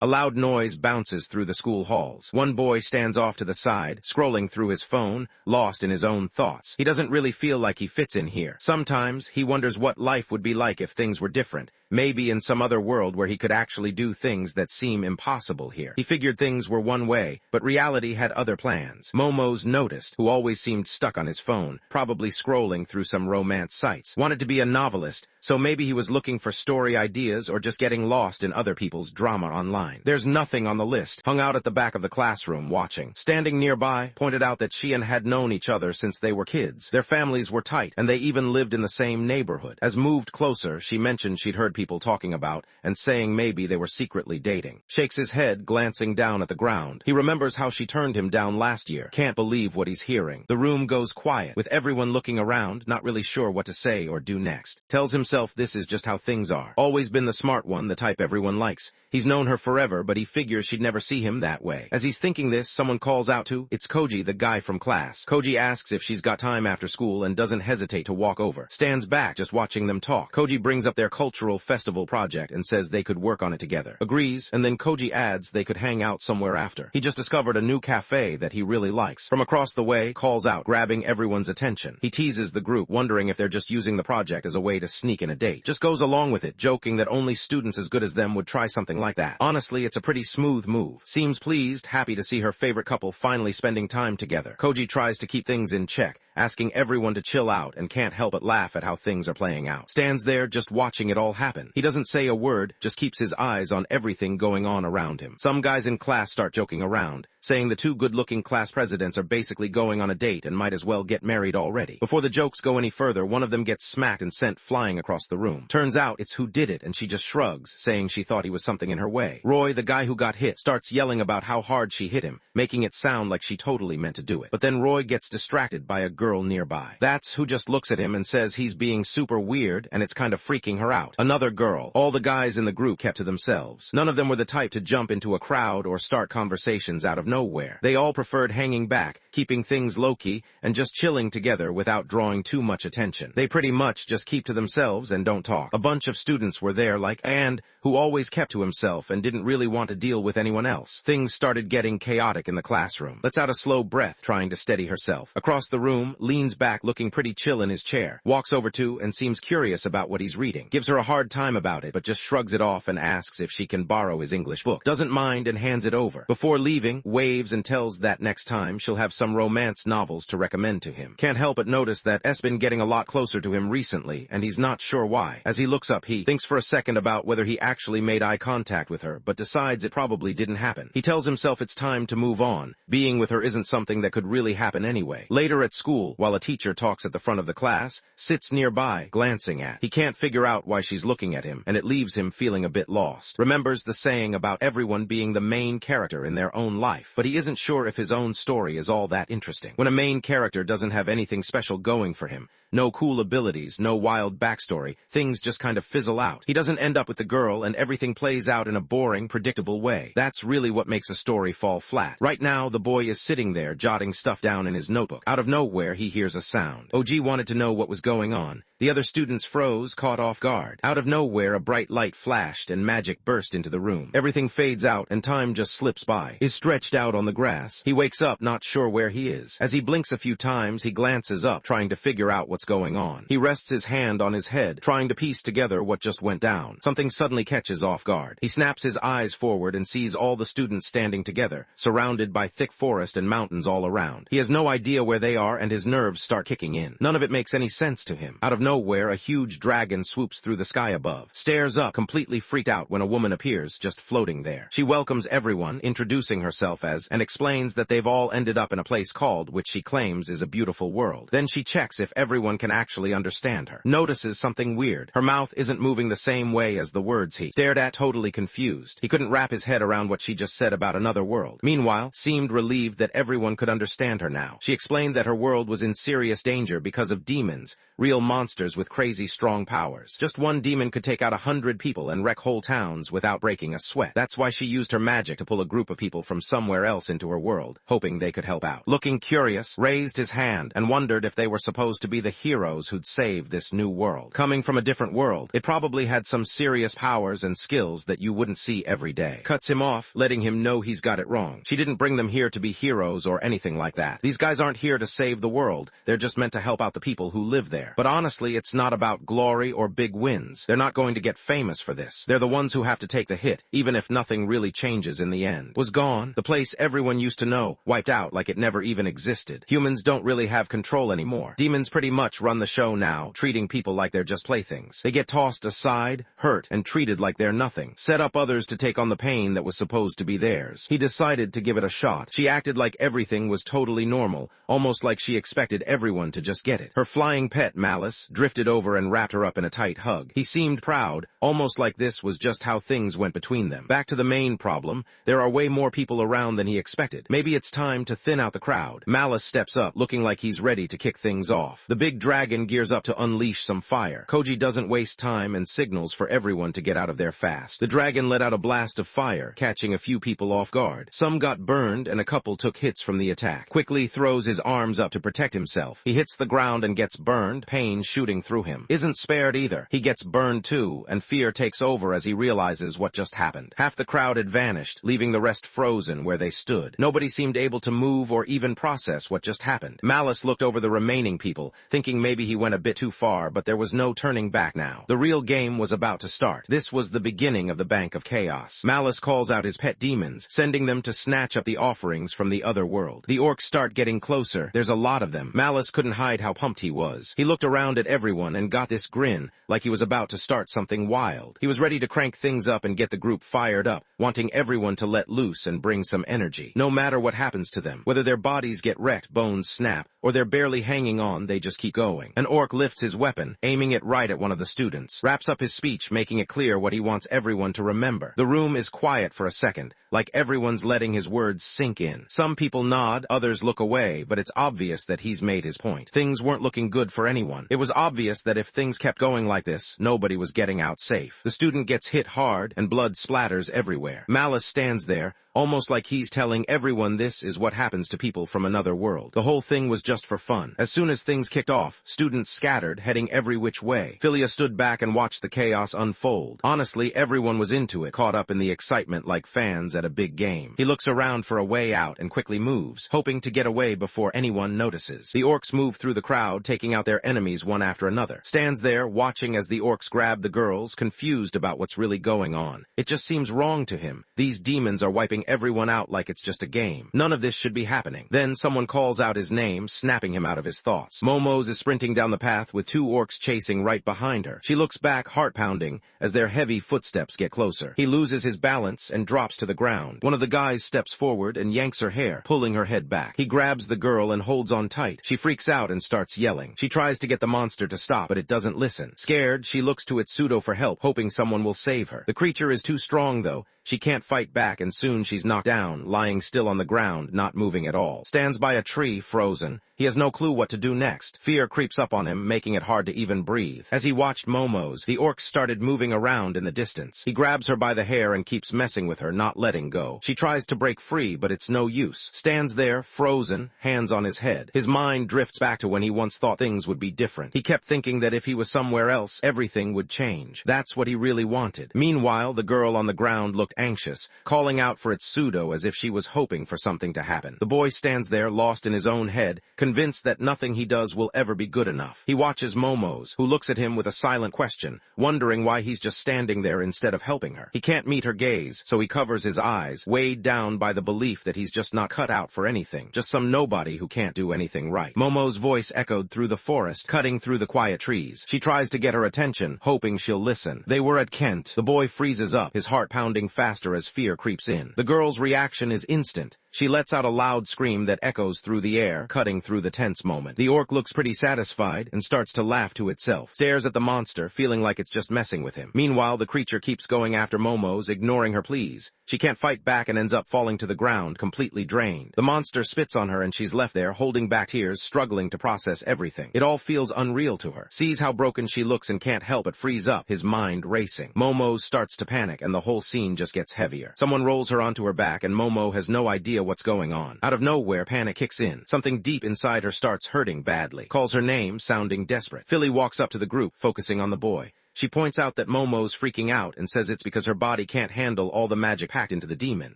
A loud noise bounces through the school halls. One boy stands off to the side, scrolling through his phone, lost in his own thoughts. He doesn't really feel like he fits in here. Sometimes, he wonders what life would be like if things were different. Maybe in some other world where he could actually do things that seem impossible here. He figured things were one way, but reality had other plans. Momo's noticed, who always seemed stuck on his phone, probably scrolling through some romance sites. Wanted to be a novelist, so maybe he was looking for story ideas or just getting lost in other people's drama online. There's nothing on the list. Hung out at the back of the classroom watching. Standing nearby, pointed out that she and had known each other since they were kids. Their families were tight, and they even lived in the same neighborhood. As moved closer, she mentioned she'd heard people talking about and saying maybe they were secretly dating. Shakes his head, glancing down at the ground. He remembers how she turned him down last year. Can't believe what he's hearing. The room goes quiet, with everyone looking around, not really sure what to say or do next. Tells himself this is just how things are. Always been the smart one, the type everyone likes. He's known her forever, but he figures she'd never see him that way. As he's thinking this, someone calls out to, it's Koji, the guy from class. Koji asks if she's got time after school and doesn't hesitate to walk over. Stands back, just watching them talk. Koji brings up their cultural festival project and says they could work on it together. Agrees, and then Koji adds they could hang out somewhere after. He just discovered a new cafe that he really likes. From across the way, calls out, grabbing everyone's attention. He teases the group, wondering if they're just using the project as a way to sneak in a date. Just goes along with it, joking that only students as good as them would try something like that. Honestly, it's a pretty smooth move. Seems pleased, happy to see her favorite couple finally spending time together. Koji tries to keep things in check, asking everyone to chill out, and can't help but laugh at how things are playing out. Stands there just watching it all happen. He doesn't say a word, just keeps his eyes on everything going on around him. Some guys in class start joking around, saying the two good-looking class presidents are basically going on a date and might as well get married already. Before the jokes go any further, one of them gets smacked and sent flying across the room. Turns out it's who did it, and she just shrugs, saying she thought he was something in her way. Roy, the guy who got hit, starts yelling about how hard she hit him, making it sound like she totally meant to do it. But then Roy gets distracted by a girl nearby. That's who just looks at him and says he's being super weird and it's kind of freaking her out. Another girl. All the guys in the group kept to themselves. None of them were the type to jump into a crowd or start conversations out of nowhere. They all preferred hanging back, keeping things low-key, and just chilling together without drawing too much attention. They pretty much just keep to themselves and don't talk. A bunch of students were there like and who always kept to himself and didn't really want to deal with anyone else. Things started getting chaotic in the classroom. Lets out a slow breath, trying to steady herself. Across the room, leans back looking pretty chill in his chair. Walks over to and seems curious about what he's reading. Gives her a hard time about it, but just shrugs it off and asks if she can borrow his English book. Doesn't mind and hands it over. Before leaving, waves and tells that next time she'll have some romance novels to recommend to him. Can't help but notice that S's been getting a lot closer to him recently, and he's not sure why. As he looks up, he thinks for a second about whether he actually made eye contact with her, but decides it probably didn't happen. He tells himself it's time to move on. Being with her isn't something that could really happen anyway. Later at school, while a teacher talks at the front of the class, sits nearby, glancing at. He can't figure out why she's looking at him, and it leaves him feeling a bit lost. Remembers the saying about everyone being the main character in their own life, but he isn't sure if his own story is all that interesting. When a main character doesn't have anything special going for him, no cool abilities, no wild backstory, things just kind of fizzle out. He doesn't end up with the girl and everything plays out in a boring, predictable way. That's really what makes a story fall flat. Right now, the boy is sitting there jotting stuff down in his notebook. Out of nowhere, he hears a sound. OG wanted to know what was going on. The other students froze, caught off guard. Out of nowhere, a bright light flashed and magic burst into the room. Everything fades out and time just slips by. Is stretched out on the grass. He wakes up, not sure where he is. As he blinks a few times, he glances up, trying to figure out what's going on. He rests his hand on his head, trying to piece together what just went down. Something suddenly catches off guard. He snaps his eyes forward and sees all the students standing together, surrounded by thick forest and mountains all around. He has no idea where they are and his nerves start kicking in. None of it makes any sense to him. Out of nowhere, a huge dragon swoops through the sky above. Stares up, completely freaked out when a woman appears, just floating there. She welcomes everyone, introducing herself as, and explains that they've all ended up in a place called, which she claims is a beautiful world. Then she checks if everyone can actually understand her. Notices something weird. Her mouth isn't moving the same way as the words he stared at, totally confused. He couldn't wrap his head around what she just said about another world. Meanwhile, seemed relieved that everyone could understand her now. She explained that her world was in serious danger because of demons, real monsters monsters with crazy strong powers. Just one demon could take out 100 people and wreck whole towns without breaking a sweat. That's why she used her magic to pull a group of people from somewhere else into her world, hoping they could help out. Looking curious, raised his hand and wondered if they were supposed to be the heroes who'd save this new world. Coming from a different world, it probably had some serious powers and skills that you wouldn't see every day. Cuts him off, letting him know he's got it wrong. She didn't bring them here to be heroes or anything like that. These guys aren't here to save the world. They're just meant to help out the people who live there. But honestly, it's not about glory or big wins. They're not going to get famous for this. They're the ones who have to take the hit, even if nothing really changes in the end. Was gone. The place everyone used to know, wiped out like it never even existed. Humans don't really have control anymore. Demons pretty much run the show now, treating people like they're just playthings. They get tossed aside, hurt, and treated like they're nothing. Set up others to take on the pain that was supposed to be theirs. He decided to give it a shot. She acted like everything was totally normal, almost like she expected everyone to just get it. Her flying pet, Malice, drifted over and wrapped her up in a tight hug. He seemed proud, almost like this was just how things went between them. Back to the main problem, there are way more people around than he expected. Maybe it's time to thin out the crowd. Malice steps up, looking like he's ready to kick things off. The big dragon gears up to unleash some fire. Koji doesn't waste time and signals for everyone to get out of there fast. The dragon let out a blast of fire, catching a few people off guard. Some got burned and a couple took hits from the attack. Quickly throws his arms up to protect himself. He hits the ground and gets burned, pain shooting through him. Isn't spared either. He gets burned too, and fear takes over as he realizes what just happened. Half the crowd had vanished, leaving the rest frozen where they stood. Nobody seemed able to move or even process what just happened. Malice looked over the remaining people, thinking maybe he went a bit too far, but there was no turning back now. The real game was about to start. This was the beginning of the Bank of Chaos. Malice calls out his pet demons, sending them to snatch up the offerings from the other world. The orcs start getting closer. There's a lot of them. Malice couldn't hide how pumped he was. He looked around at everyone and got this grin, like he was about to start something wild. He was ready to crank things up and get the group fired up, wanting everyone to let loose and bring some energy. No matter what happens to them, whether their bodies get wrecked, bones snap, or they're barely hanging on, they just keep going. An orc lifts his weapon, aiming it right at one of the students. Wraps up his speech, making it clear what he wants everyone to remember. The room is quiet for a second, like everyone's letting his words sink in. Some people nod, others look away, but it's obvious that he's made his point. Things weren't looking good for anyone. It was obvious that if things kept going like this, nobody was getting out safe. The student gets hit hard, and blood splatters everywhere. Malice stands there, almost like he's telling everyone this is what happens to people from another world. The whole thing was just for fun. As soon as things kicked off, students scattered, heading every which way. Philia stood back and watched the chaos unfold. Honestly, everyone was into it, caught up in the excitement like fans at a big game. He looks around for a way out and quickly moves, hoping to get away before anyone notices. The orcs move through the crowd, taking out their enemies one after another. Stands there, watching as the orcs grab the girls, confused about what's really going on. It just seems wrong to him. These demons are wiping everyone out like it's just a game. None of this should be happening. Then someone calls out his name, snapping him out of his thoughts. Momos is sprinting down the path with two orcs chasing right behind her. She looks back, heart-pounding, as their heavy footsteps get closer. He loses his balance and drops to the ground. One of the guys steps forward and yanks her hair, pulling her head back. He grabs the girl and holds on tight. She freaks out and starts yelling. She tries to get the monster to stop, but it doesn't listen. Scared, she looks to its pseudo for help, hoping someone will save her. The creature is too strong, though. She can't fight back, and soon she's knocked down, lying still on the ground, not moving at all. Stands by a tree, frozen. He has no clue what to do next. Fear creeps up on him, making it hard to even breathe. As he watched Momos, the orcs started moving around in the distance. He grabs her by the hair and keeps messing with her, not letting go. She tries to break free, but it's no use. Stands there, frozen, hands on his head. His mind drifts back to when he once thought things would be different. He kept thinking that if he was somewhere else, everything would change. That's what he really wanted. Meanwhile, the girl on the ground looked anxious, calling out for its pseudo as if she was hoping for something to happen. The boy stands there, lost in his own head, convinced that nothing he does will ever be good enough. He watches Momos, who looks at him with a silent question, wondering why he's just standing there instead of helping her. He can't meet her gaze, so he covers his eyes, weighed down by the belief that he's just not cut out for anything, just some nobody who can't do anything right. Momo's voice echoed through the forest, cutting through the quiet trees. She tries to get her attention, hoping she'll listen. They were at Kent. The boy freezes up, his heart pounding faster as fear creeps in. The girl's reaction is instant. She lets out a loud scream that echoes through the air, cutting through the tense moment. The orc looks pretty satisfied and starts to laugh to itself, stares at the monster, feeling like it's just messing with him. Meanwhile, the creature keeps going after Momo's, ignoring her pleas. She can't fight back and ends up falling to the ground, completely drained. The monster spits on her and she's left there, holding back tears, struggling to process everything. It all feels unreal to her. Sees how broken she looks and can't help but freeze up, his mind racing. Momo starts to panic and the whole scene just gets heavier. Someone rolls her onto her back and Momo has no idea what's going on. Out of nowhere, panic kicks in. Something deep inside her starts hurting badly. Calls her name, sounding desperate. Philly walks up to the group, focusing on the boy. She points out that Momo's freaking out and says it's because her body can't handle all the magic packed into the demon.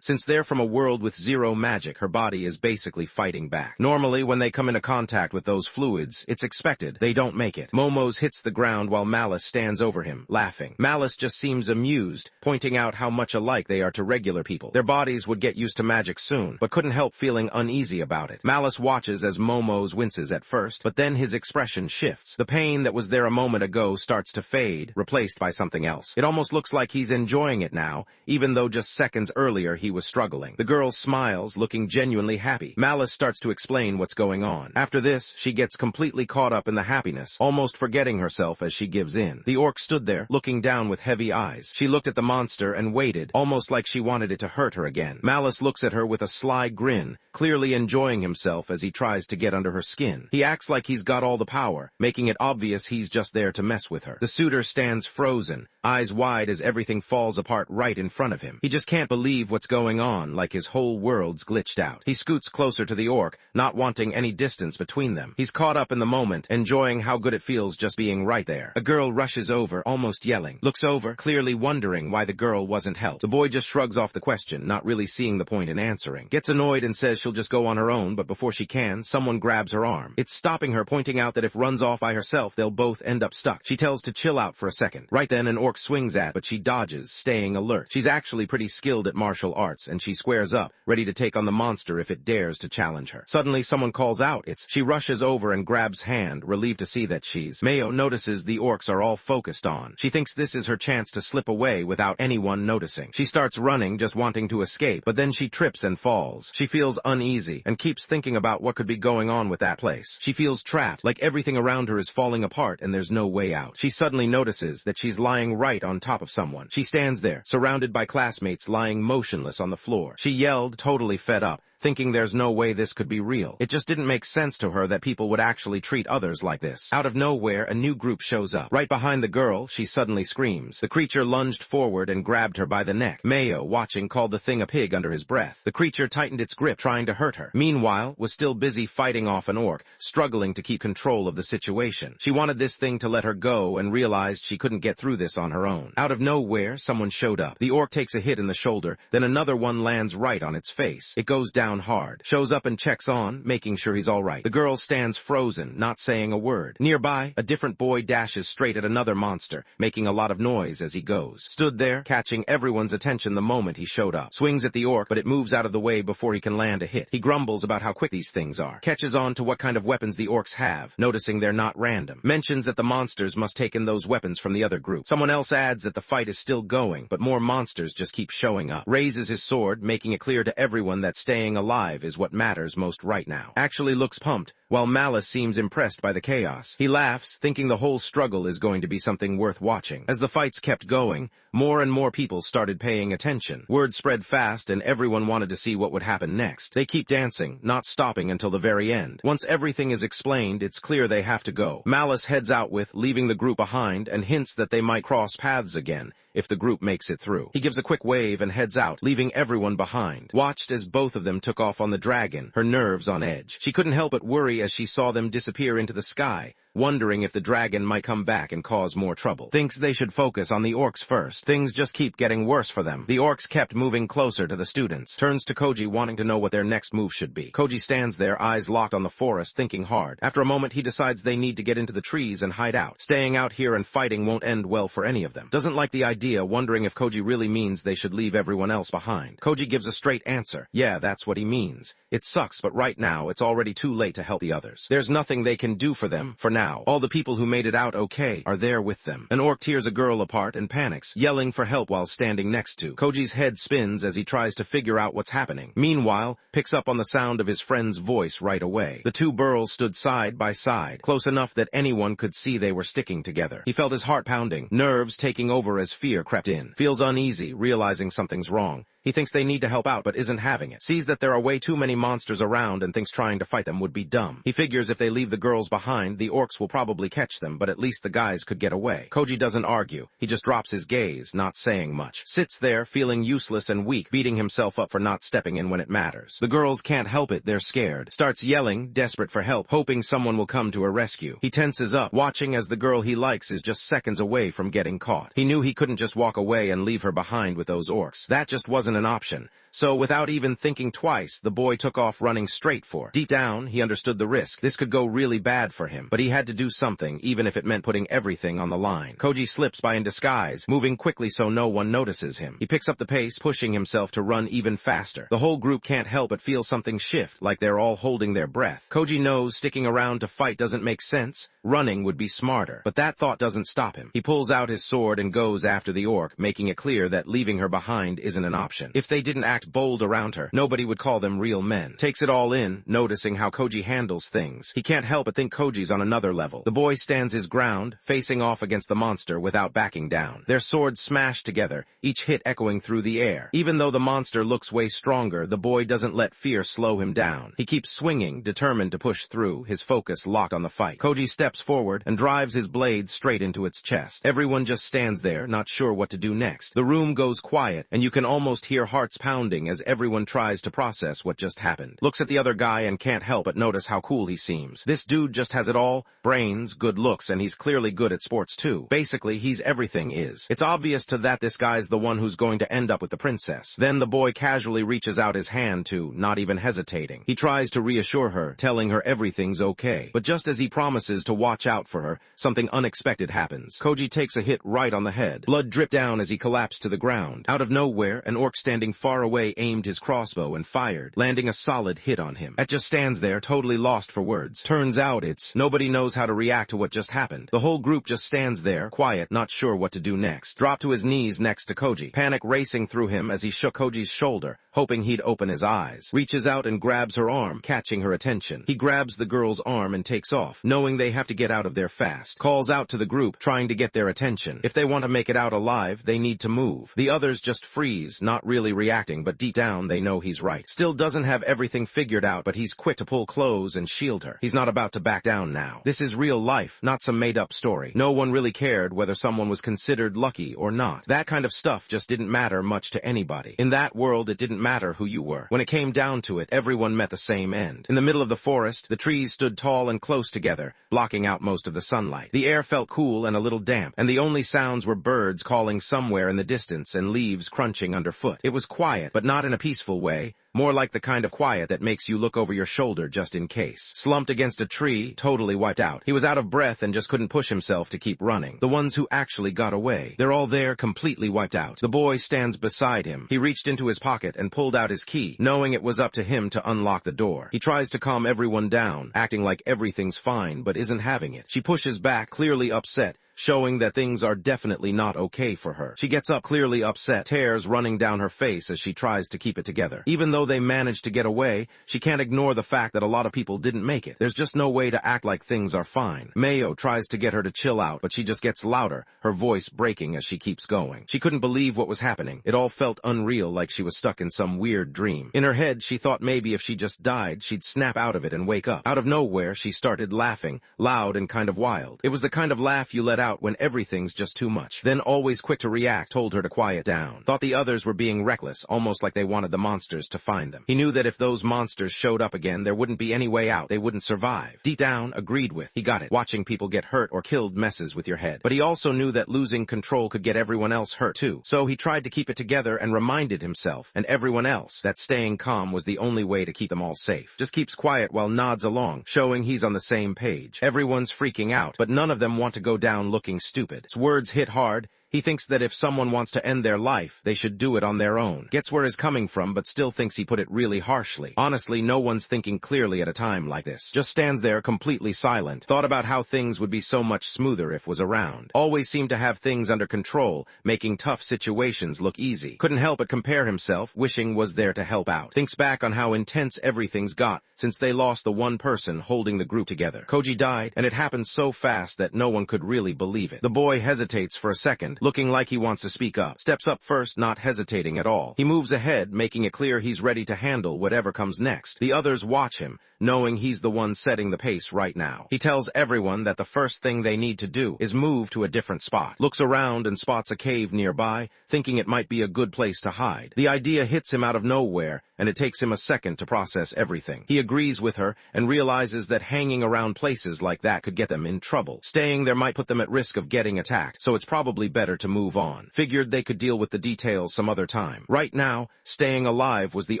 Since they're from a world with zero magic, her body is basically fighting back. Normally, when they come into contact with those fluids, it's expected. They don't make it. Momo's hits the ground while Malice stands over him, laughing. Malice just seems amused, pointing out how much alike they are to regular people. Their bodies would get used to magic soon, but couldn't help feeling uneasy about it. Malice watches as Momo's winces at first, but then his expression shifts. The pain that was there a moment ago starts to fade, replaced by something else. It almost looks like he's enjoying it now, even though just seconds earlier he was struggling. The girl smiles, looking genuinely happy. Malice starts to explain what's going on. After this, she gets completely caught up in the happiness, almost forgetting herself as she gives in. The orc stood there, looking down with heavy eyes. She looked at the monster and waited, almost like she wanted it to hurt her again. Malice looks at her with a sly grin, clearly enjoying himself as he tries to get under her skin. He acts like he's got all the power, making it obvious he's just there to mess with her. The suitor stands frozen, eyes wide as everything falls apart right in front of him. He just can't believe what's going on, like his whole world's glitched out. He scoots closer to the orc, not wanting any distance between them. He's caught up in the moment, enjoying how good it feels just being right there. A girl rushes over, almost yelling, looks over, clearly wondering why the girl wasn't helped. The boy just shrugs off the question, not really seeing the point in answering. Gets annoyed and says she'll just go on her own, but before she can, someone grabs her arm. It's stopping her, pointing out that if runs off by herself, they'll both end up stuck. She tells to chill out for a second. Right then, an orc swings at, but she dodges, staying alert. She's actually pretty skilled at martial arts, and she squares up, ready to take on the monster if it dares to challenge her. Suddenly, someone calls out. She rushes over and grabs hand, relieved to see that Mayo notices the orcs are all focused on. She thinks this is her chance to slip away without anyone noticing. She starts running, just wanting to escape, but then she trips and falls. She feels uneasy, and keeps thinking about what could be going on with that place. She feels trapped, like everything around her is falling apart and there's no way out. She suddenly notices that she's lying right on top of someone. She stands there, surrounded by classmates lying motionless on the floor. She yelled, totally fed up, thinking there's no way this could be real. It just didn't make sense to her that people would actually treat others like this. Out of nowhere, a new group shows up. Right behind the girl, she suddenly screams. The creature lunged forward and grabbed her by the neck. Mayo, watching, called the thing a pig under his breath. The creature tightened its grip, trying to hurt her. Meanwhile, was still busy fighting off an orc, struggling to keep control of the situation. She wanted this thing to let her go and realized she couldn't get through this on her own. Out of nowhere, someone showed up. The orc takes a hit in the shoulder, then another one lands right on its face. It goes down hard. Shows up and checks on, making sure he's all right. The girl stands frozen, not saying a word. Nearby, a different boy dashes straight at another monster, making a lot of noise as he goes. Stood there, catching everyone's attention the moment he showed up. Swings at the orc, but it moves out of the way before he can land a hit. He grumbles about how quick these things are. Catches on to what kind of weapons the orcs have, noticing they're not random. Mentions that the monsters must take in those weapons from the other group. Someone else adds that the fight is still going, but more monsters just keep showing up. Raises his sword, making it clear to everyone that staying alive is what matters most right now. Actually looks pumped, while Malice seems impressed by the chaos. He laughs, thinking the whole struggle is going to be something worth watching. As the fights kept going, more and more people started paying attention. Word spread fast and everyone wanted to see what would happen next. They keep dancing, not stopping until the very end. Once everything is explained, it's clear they have to go. Malice heads out with, leaving the group behind, and hints that they might cross paths again if the group makes it through. He gives a quick wave and heads out, leaving everyone behind. Watched as both of them took off on the dragon, her nerves on edge. She couldn't help but worry as she saw them disappear into the sky, wondering if the dragon might come back and cause more trouble. Thinks they should focus on the orcs first. Things just keep getting worse for them. The orcs kept moving closer to the students. Turns to Koji, wanting to know what their next move should be. Koji stands there, eyes locked on the forest, thinking hard. After a moment, he decides they need to get into the trees and hide out. Staying out here and fighting won't end well for any of them. Doesn't like the idea, wondering if Koji really means they should leave everyone else behind. Koji gives a straight answer. Yeah, that's what he means. It sucks, but right now, it's already too late to help the others. There's nothing they can do for them, for now. now. All the people who made it out okay are there with them. An orc tears a girl apart and panics, yelling for help while standing next to. Koji's head spins as he tries to figure out what's happening. Meanwhile, picks up on the sound of his friend's voice right away. The two burls stood side by side, close enough that anyone could see they were sticking together. He felt his heart pounding, nerves taking over as fear crept in. Feels uneasy, realizing something's wrong. He thinks they need to help out but isn't having it. Sees that there are way too many monsters around and thinks trying to fight them would be dumb. He figures if they leave the girls behind, the orcs will probably catch them, but at least the guys could get away. Koji doesn't argue. He just drops his gaze, not saying much. Sits there, feeling useless and weak, beating himself up for not stepping in when it matters. The girls can't help it, they're scared. Starts yelling, desperate for help, hoping someone will come to her rescue. He tenses up, watching as the girl he likes is just seconds away from getting caught. He knew he couldn't just walk away and leave her behind with those orcs. That just wasn't an option. So, without even thinking twice, the boy took off running straight for. Deep down, he understood the risk. This could go really bad for him, but he had to do something, even if it meant putting everything on the line. Koji slips by in disguise, moving quickly so no one notices him. He picks up the pace, pushing himself to run even faster. The whole group can't help but feel something shift, like they're all holding their breath. Koji knows sticking around to fight doesn't make sense. Running would be smarter, but that thought doesn't stop him. He pulls out his sword and goes after the orc, making it clear that leaving her behind isn't an option. If they didn't act bold around her, nobody would call them real men. Takes it all in, noticing how Koji handles things. He can't help but think Koji's on another level. The boy stands his ground, facing off against the monster without backing down. Their swords smash together, each hit echoing through the air. Even though the monster looks way stronger, the boy doesn't let fear slow him down. He keeps swinging, determined to push through, his focus locked on the fight. Koji steps forward and drives his blade straight into its chest. Everyone just stands there, not sure what to do next. The room goes quiet, and you can almost hear hearts pounding as everyone tries to process what just happened. Looks at the other guy and can't help but notice how cool he seems. This dude just has it all: brains, good looks, and he's clearly good at sports too. Basically, he's everything is. It's obvious to that this guy's the one who's going to end up with the princess. Then the boy casually reaches out his hand to, not even hesitating. He tries to reassure her, telling her everything's okay. But just as he promises to watch out for her, something unexpected happens. Koji takes a hit right on the head. Blood dripped down as he collapsed to the ground. Out of nowhere, an orc standing far away aimed his crossbow and fired, landing a solid hit on him. It just stands there, totally lost for words. Turns out nobody knows how to react to what just happened. The whole group just stands there, quiet, not sure what to do next. Dropped to his knees next to Koji, panic racing through him as he shook Koji's shoulder, hoping he'd open his eyes. Reaches out and grabs her arm, catching her attention. He grabs the girl's arm and takes off, knowing they have to get out of there fast. Calls out to the group, trying to get their attention. If they want to make it out alive, they need to move. The others just freeze, not really reacting, but deep down they know he's right. Still doesn't have everything figured out, but he's quick to pull clothes and shield her. He's not about to back down now. This is real life, not some made-up story. No one really cared whether someone was considered lucky or not. That kind of stuff just didn't matter much to anybody. In that world, it didn't matter who you were. When it came down to it, everyone met the same end. In the middle of the forest, the trees stood tall and close together, blocking out most of the sunlight. The air felt cool and a little damp, and the only sounds were birds calling somewhere in the distance and leaves crunching underfoot. It was quiet, but not in a peaceful way. More like the kind of quiet that makes you look over your shoulder just in case. Slumped against a tree, totally wiped out. He was out of breath and just couldn't push himself to keep running. The ones who actually got away, they're all there, completely wiped out. The boy stands beside him. He reached into his pocket and pulled out his key, knowing it was up to him to unlock the door. He tries to calm everyone down, acting like everything's fine, but isn't having it. She pushes back, clearly upset, showing that things are definitely not okay for her. She gets up clearly upset, tears running down her face as she tries to keep it together. Even though they managed to get away, she can't ignore the fact that a lot of people didn't make it. There's just no way to act like things are fine. Mayo tries to get her to chill out, but she just gets louder, her voice breaking as she keeps going. She couldn't believe what was happening. It all felt unreal, like she was stuck in some weird dream. In her head, she thought maybe if she just died, she'd snap out of it and wake up. Out of nowhere, she started laughing, loud and kind of wild. It was the kind of laugh you let out when everything's just too much. Then, always quick to react, told her to quiet down. Thought the others were being reckless, almost like they wanted the monsters to find them. He knew that if those monsters showed up again, there wouldn't be any way out. They wouldn't survive. Deep down, agreed with. He got it. Watching people get hurt or killed messes with your head. But he also knew that losing control could get everyone else hurt too. So he tried to keep it together and reminded himself, and everyone else, that staying calm was the only way to keep them all safe. Just keeps quiet while nods along, showing he's on the same page. Everyone's freaking out, but none of them want to go down looking stupid. His words hit hard. He thinks that if someone wants to end their life, they should do it on their own. Gets where he's coming from, but still thinks he put it really harshly. Honestly, no one's thinking clearly at a time like this. Just stands there completely silent. Thought about how things would be so much smoother if was around. Always seemed to have things under control, making tough situations look easy. Couldn't help but compare himself, wishing was there to help out. Thinks back on how intense everything's got since they lost the one person holding the group together. Koji died, and it happened so fast that no one could really believe it. The boy hesitates for a second, looking like he wants to speak up. Steps up first, not hesitating at all. He moves ahead, making it clear he's ready to handle whatever comes next. The others watch him, knowing he's the one setting the pace right now. He tells everyone that the first thing they need to do is move to a different spot. Looks around and spots a cave nearby, thinking it might be a good place to hide. The idea hits him out of nowhere, and it takes him a second to process everything. He agrees with her and realizes that hanging around places like that could get them in trouble. Staying there might put them at risk of getting attacked, so it's probably better to move on. Figured they could deal with the details some other time. Right now, staying alive was the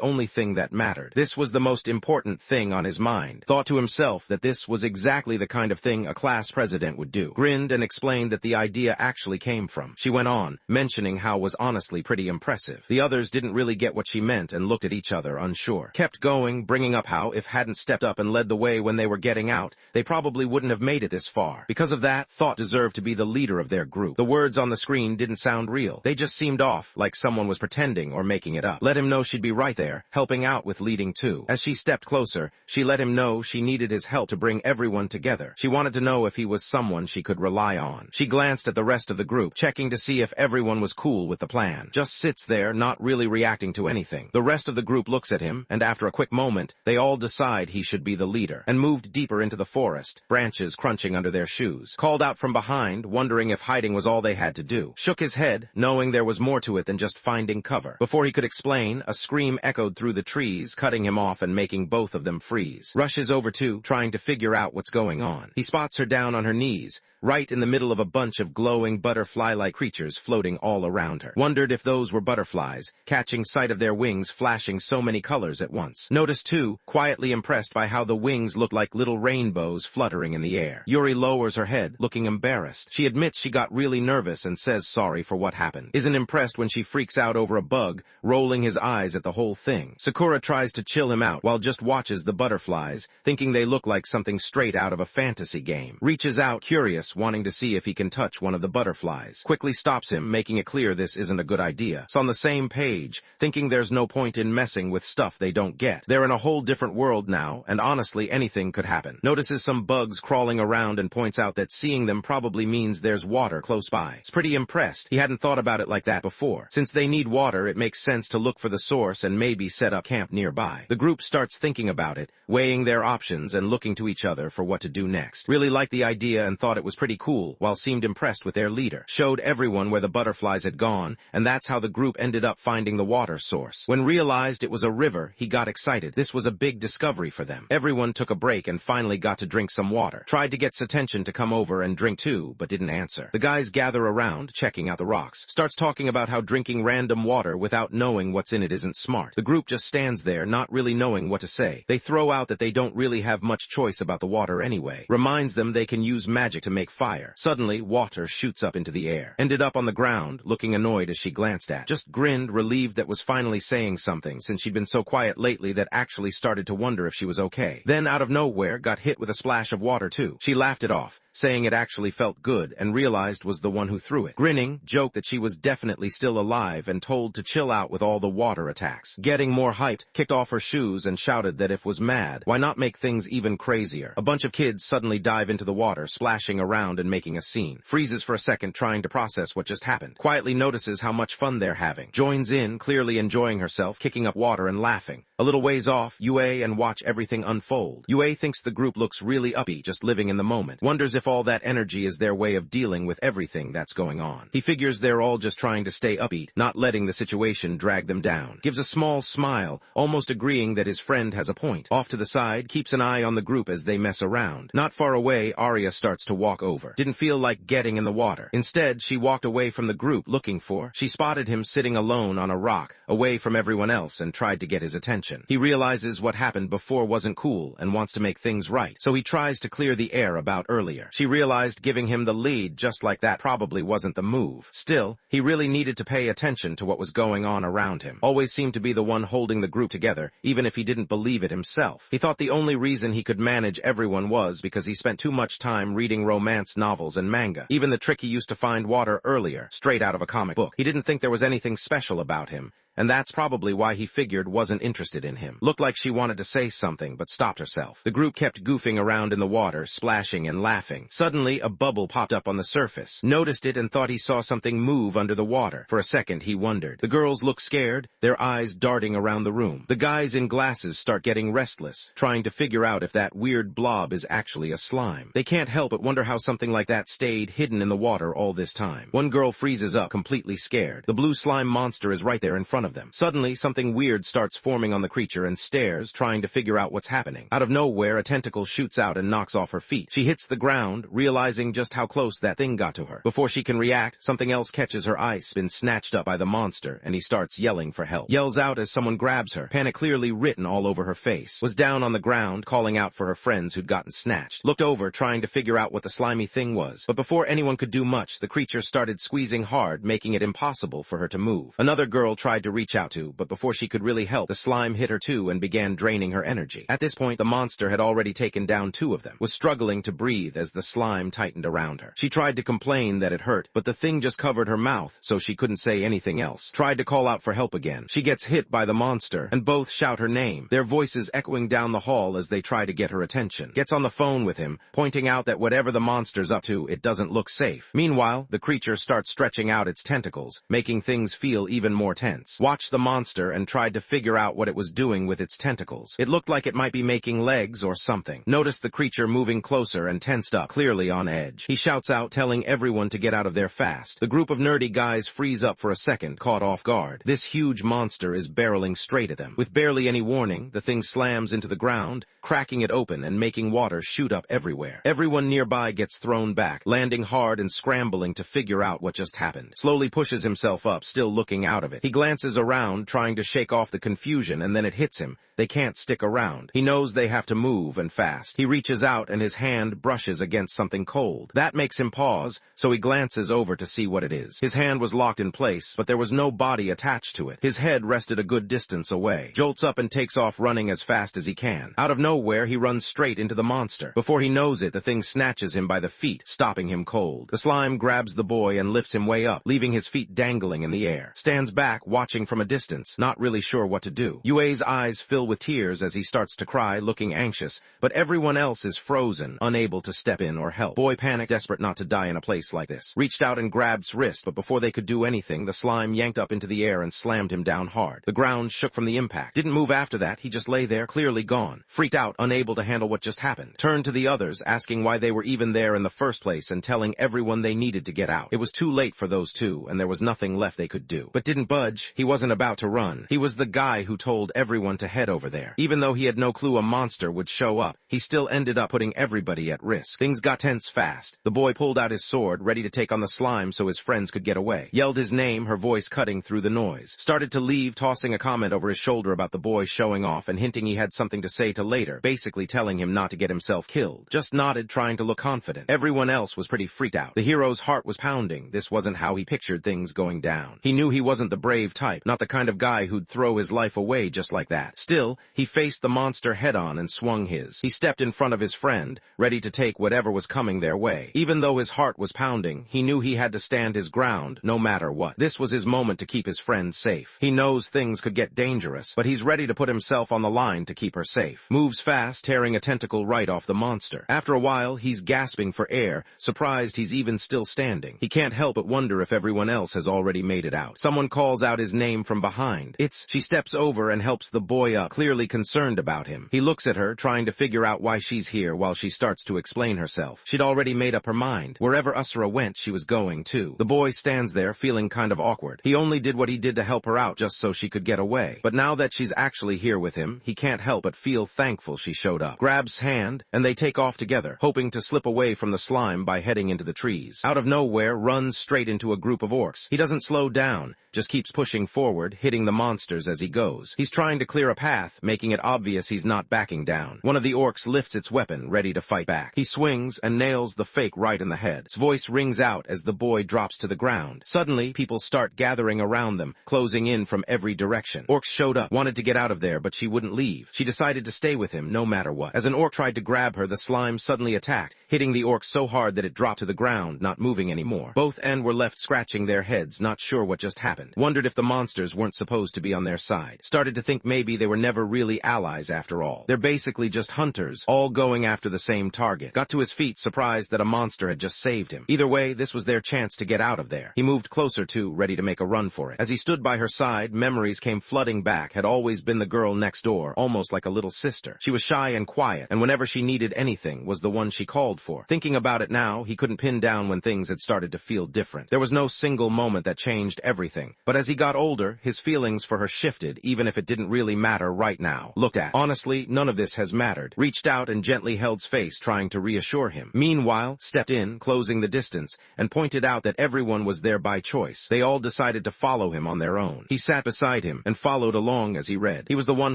only thing that mattered. This was the most important thing on his mind. Thought to himself that this was exactly the kind of thing a class president would do. Grinned and explained that the idea actually came from. She went on, mentioning how it was honestly pretty impressive. The others didn't really get what she meant and looked at each other unsure. Kept going, bringing up how if hadn't stepped up and led the way when they were getting out, they probably wouldn't have made it this far. Because of that, thought deserved to be the leader of their group. The words on the screen didn't sound real. They just seemed off, like someone was pretending or making it up. Let him know she'd be right there, helping out with leading too. As she stepped closer, she let him know she needed his help to bring everyone together. She wanted to know if he was someone she could rely on. She glanced at the rest of the group, checking to see if everyone was cool with the plan. Just sits there, not really reacting to anything. The rest of the group looks at him, and after a quick moment, they all decide he should be the leader, and moved deeper into the forest, branches crunching under their shoes. Called out from behind, wondering if hiding was all they had to do. Shook his head, knowing there was more to it than just finding cover. Before he could explain, a scream echoed through the trees, cutting him off and making both of them freeze. Rushes over too, trying to figure out what's going on. He spots her down on her knees, right in the middle of a bunch of glowing butterfly-like creatures floating all around her. Wondered if those were butterflies, catching sight of their wings flashing so many colors at once. Noticed too, quietly impressed by how the wings looked like little rainbows fluttering in the air. Yuri lowers her head, looking embarrassed. She admits she got really nervous and says sorry for what happened. Isn't impressed when she freaks out over a bug, rolling his eyes at the whole thing. Sakura tries to chill him out while just watches the butterflies, thinking they look like something straight out of a fantasy game. Reaches out, curious, wanting to see if he can touch one of the butterflies. Quickly stops him, making it clear this isn't a good idea. So on the same page, thinking there's no point in messing with stuff they don't get. They're in a whole different world now, and honestly anything could happen. Notices some bugs crawling around and points out that seeing them probably means there's water close by. He's pretty impressed. He hadn't thought about it like that before. Since they need water, it makes sense to look for the source and maybe set up camp nearby. The group starts thinking about it, weighing their options and looking to each other for what to do next. Really liked the idea and thought it was pretty cool, while seemed impressed with their leader. Showed everyone where the butterflies had gone, and that's how the group ended up finding the water source. When realized it was a river, he got excited. This was a big discovery for them. Everyone took a break and finally got to drink some water. Tried to get attention to come over and drink too, but didn't answer. The guys gather around, checking out the rocks. Starts talking about how drinking random water without knowing what's in it isn't smart. The group just stands there, not really knowing what to say. They throw out that they don't really have much choice about the water anyway. Reminds them they can use magic to make fire. Suddenly, water shoots up into the air. Ended up on the ground, looking annoyed as she glanced at. Just grinned, relieved that was finally saying something, since she'd been so quiet lately that actually started to wonder if she was okay. Then, out of nowhere, got hit with a splash of water too. She laughed it off, saying it actually felt good, and realized was the one who threw it. Grinning, joked that she was definitely still alive and told to chill out with all the water attacks. Getting more hyped, kicked off her shoes and shouted that if was mad, why not make things even crazier? A bunch of kids suddenly dive into the water, splashing around and making a scene. Freezes for a second, trying to process what just happened. Quietly notices how much fun they're having. Joins in, clearly enjoying herself, kicking up water and laughing. A little ways off, Yue and watch everything unfold. Yue thinks the group looks really uppy, just living in the moment. Wonders if all that energy is their way of dealing with everything that's going on. He figures they're all just trying to stay upbeat, not letting the situation drag them down. Gives a small smile, almost agreeing that his friend has a point. Off to the side, keeps an eye on the group as they mess around. Not far away, Arya starts to walk over. Didn't feel like getting in the water. Instead, she walked away from the group looking for. She spotted him sitting alone on a rock, away from everyone else, and tried to get his attention. He realizes what happened before wasn't cool and wants to make things right, so he tries to clear the air about earlier. She realized giving him the lead just like that probably wasn't the move. Still, he really needed to pay attention to what was going on around him. Always seemed to be the one holding the group together, even if he didn't believe it himself. He thought the only reason he could manage everyone was because he spent too much time reading romance novels and manga. Even the trick he used to find water earlier, straight out of a comic book. He didn't think there was anything special about him, and that's probably why he figured wasn't interested in him. Looked like she wanted to say something, but stopped herself. The group kept goofing around in the water, splashing and laughing. Suddenly, a bubble popped up on the surface. Noticed it and thought he saw something move under the water. For a second, he wondered. The girls look scared, their eyes darting around the room. The guys in glasses start getting restless, trying to figure out if that weird blob is actually a slime. They can't help but wonder how something like that stayed hidden in the water all this time. One girl freezes up, completely scared. The blue slime monster is right there in front of them. Suddenly, something weird starts forming on the creature and stares, trying to figure out what's happening. Out of nowhere, a tentacle shoots out and knocks off her feet. She hits the ground, realizing just how close that thing got to her. Before she can react, something else catches her eye, been snatched up by the monster, and he starts yelling for help. Yells out as someone grabs her, panic clearly written all over her face. Was down on the ground, calling out for her friends who'd gotten snatched. Looked over, trying to figure out what the slimy thing was. But before anyone could do much, the creature started squeezing hard, making it impossible for her to move. Another girl tried to reach out to, but before she could really help, the slime hit her too and began draining her energy. At this point, the monster had already taken down two of them, was struggling to breathe as the slime tightened around her. She tried to complain that it hurt, but the thing just covered her mouth, so she couldn't say anything else. Tried to call out for help again. She gets hit by the monster, and both shout her name, their voices echoing down the hall as they try to get her attention. Gets on the phone with him, pointing out that whatever the monster's up to, it doesn't look safe. Meanwhile, the creature starts stretching out its tentacles, making things feel even more tense. Watch the monster and tried to figure out what it was doing with its tentacles. It looked like it might be making legs or something. Noticed the creature moving closer and tensed up, clearly on edge. He shouts out, telling everyone to get out of there fast. The group of nerdy guys freeze up for a second, caught off guard. This huge monster is barreling straight at them. With barely any warning, the thing slams into the ground, cracking it open and making water shoot up everywhere. Everyone nearby gets thrown back, landing hard and scrambling to figure out what just happened. Slowly pushes himself up, still looking out of it. He glances around, trying to shake off the confusion, and then it hits him. They can't stick around. He knows they have to move, and fast. He reaches out and his hand brushes against something cold. That makes him pause, so he glances over to see what it is. His hand was locked in place, but there was no body attached to it. His head rested a good distance away. Jolts up and takes off running as fast as he can. Out of nowhere, he runs straight into the monster. Before he knows it, the thing snatches him by the feet, stopping him cold. The slime grabs the boy and lifts him way up, leaving his feet dangling in the air. Stands back, watching from a distance, not really sure what to do. Yue's eyes fill with tears as he starts to cry, looking anxious, but everyone else is frozen, unable to step in or help. Boy panicked, desperate not to die in a place like this. Reached out and grabbed wrist, but before they could do anything, the slime yanked up into the air and slammed him down hard. The ground shook from the impact. Didn't move after that, he just lay there, clearly gone. Freaked out, unable to handle what just happened. Turned to the others, asking why they were even there in the first place and telling everyone they needed to get out. It was too late for those two, and there was nothing left they could do. But didn't budge. He wasn't about to run. He was the guy who told everyone to head over there. Even though he had no clue a monster would show up, he still ended up putting everybody at risk. Things got tense fast. The boy pulled out his sword, ready to take on the slime so his friends could get away. Yelled his name, her voice cutting through the noise. Started to leave, tossing a comment over his shoulder about the boy showing off and hinting he had something to say to later, basically telling him not to get himself killed. Just nodded, trying to look confident. Everyone else was pretty freaked out. The hero's heart was pounding. This wasn't how he pictured things going down. He knew he wasn't the brave type, not the kind of guy who'd throw his life away just like that. Still, he faced the monster head-on and swung his. He stepped in front of his friend, ready to take whatever was coming their way. Even though his heart was pounding, he knew he had to stand his ground, no matter what. This was his moment to keep his friend safe. He knows things could get dangerous, but he's ready to put himself on the line to keep her safe. Moves fast, tearing a tentacle right off the monster. After a while, he's gasping for air, surprised he's even still standing. He can't help but wonder if everyone else has already made it out. Someone calls out his name from behind. She steps over and helps the boy up, clearly concerned about him. He looks at her, trying to figure out why she's here while she starts to explain herself. She'd already made up her mind. Wherever Usura went, she was going too. The boy stands there, feeling kind of awkward. He only did what he did to help her out just so she could get away. But now that she's actually here with him, he can't help but feel thankful she showed up. Grabs hand, and they take off together, hoping to slip away from the slime by heading into the trees. Out of nowhere, runs straight into a group of orcs. He doesn't slow down. just keeps pushing forward, hitting the monsters as he goes. He's trying to clear a path, making it obvious he's not backing down. One of the orcs lifts its weapon, ready to fight back. He swings and nails the fake right in the head. His voice rings out as the boy drops to the ground. Suddenly, people start gathering around them, closing in from every direction. Orcs showed up, wanted to get out of there, but she wouldn't leave. She decided to stay with him, no matter what. As an orc tried to grab her, the slime suddenly attacked, hitting the orc so hard that it dropped to the ground, not moving anymore. Both end were left scratching their heads, not sure what just happened. Wondered if the monsters weren't supposed to be on their side. Started to think maybe they were never really allies after all. They're basically just hunters, all going after the same target. Got to his feet, surprised that a monster had just saved him. Either way, this was their chance to get out of there. He moved closer too, ready to make a run for it. As he stood by her side, memories came flooding back. Had always been the girl next door, almost like a little sister. She was shy and quiet, and whenever she needed anything, was the one she called for. Thinking about it now, he couldn't pin down when things had started to feel different. There was no single moment that changed everything. But as he got older, his feelings for her shifted, even if it didn't really matter right now. Looked at. Honestly, none of this has mattered. Reached out and gently held's face, trying to reassure him. Meanwhile, stepped in, closing the distance, and pointed out that everyone was there by choice. They all decided to follow him on their own. He sat beside him and followed along as he read. He was the one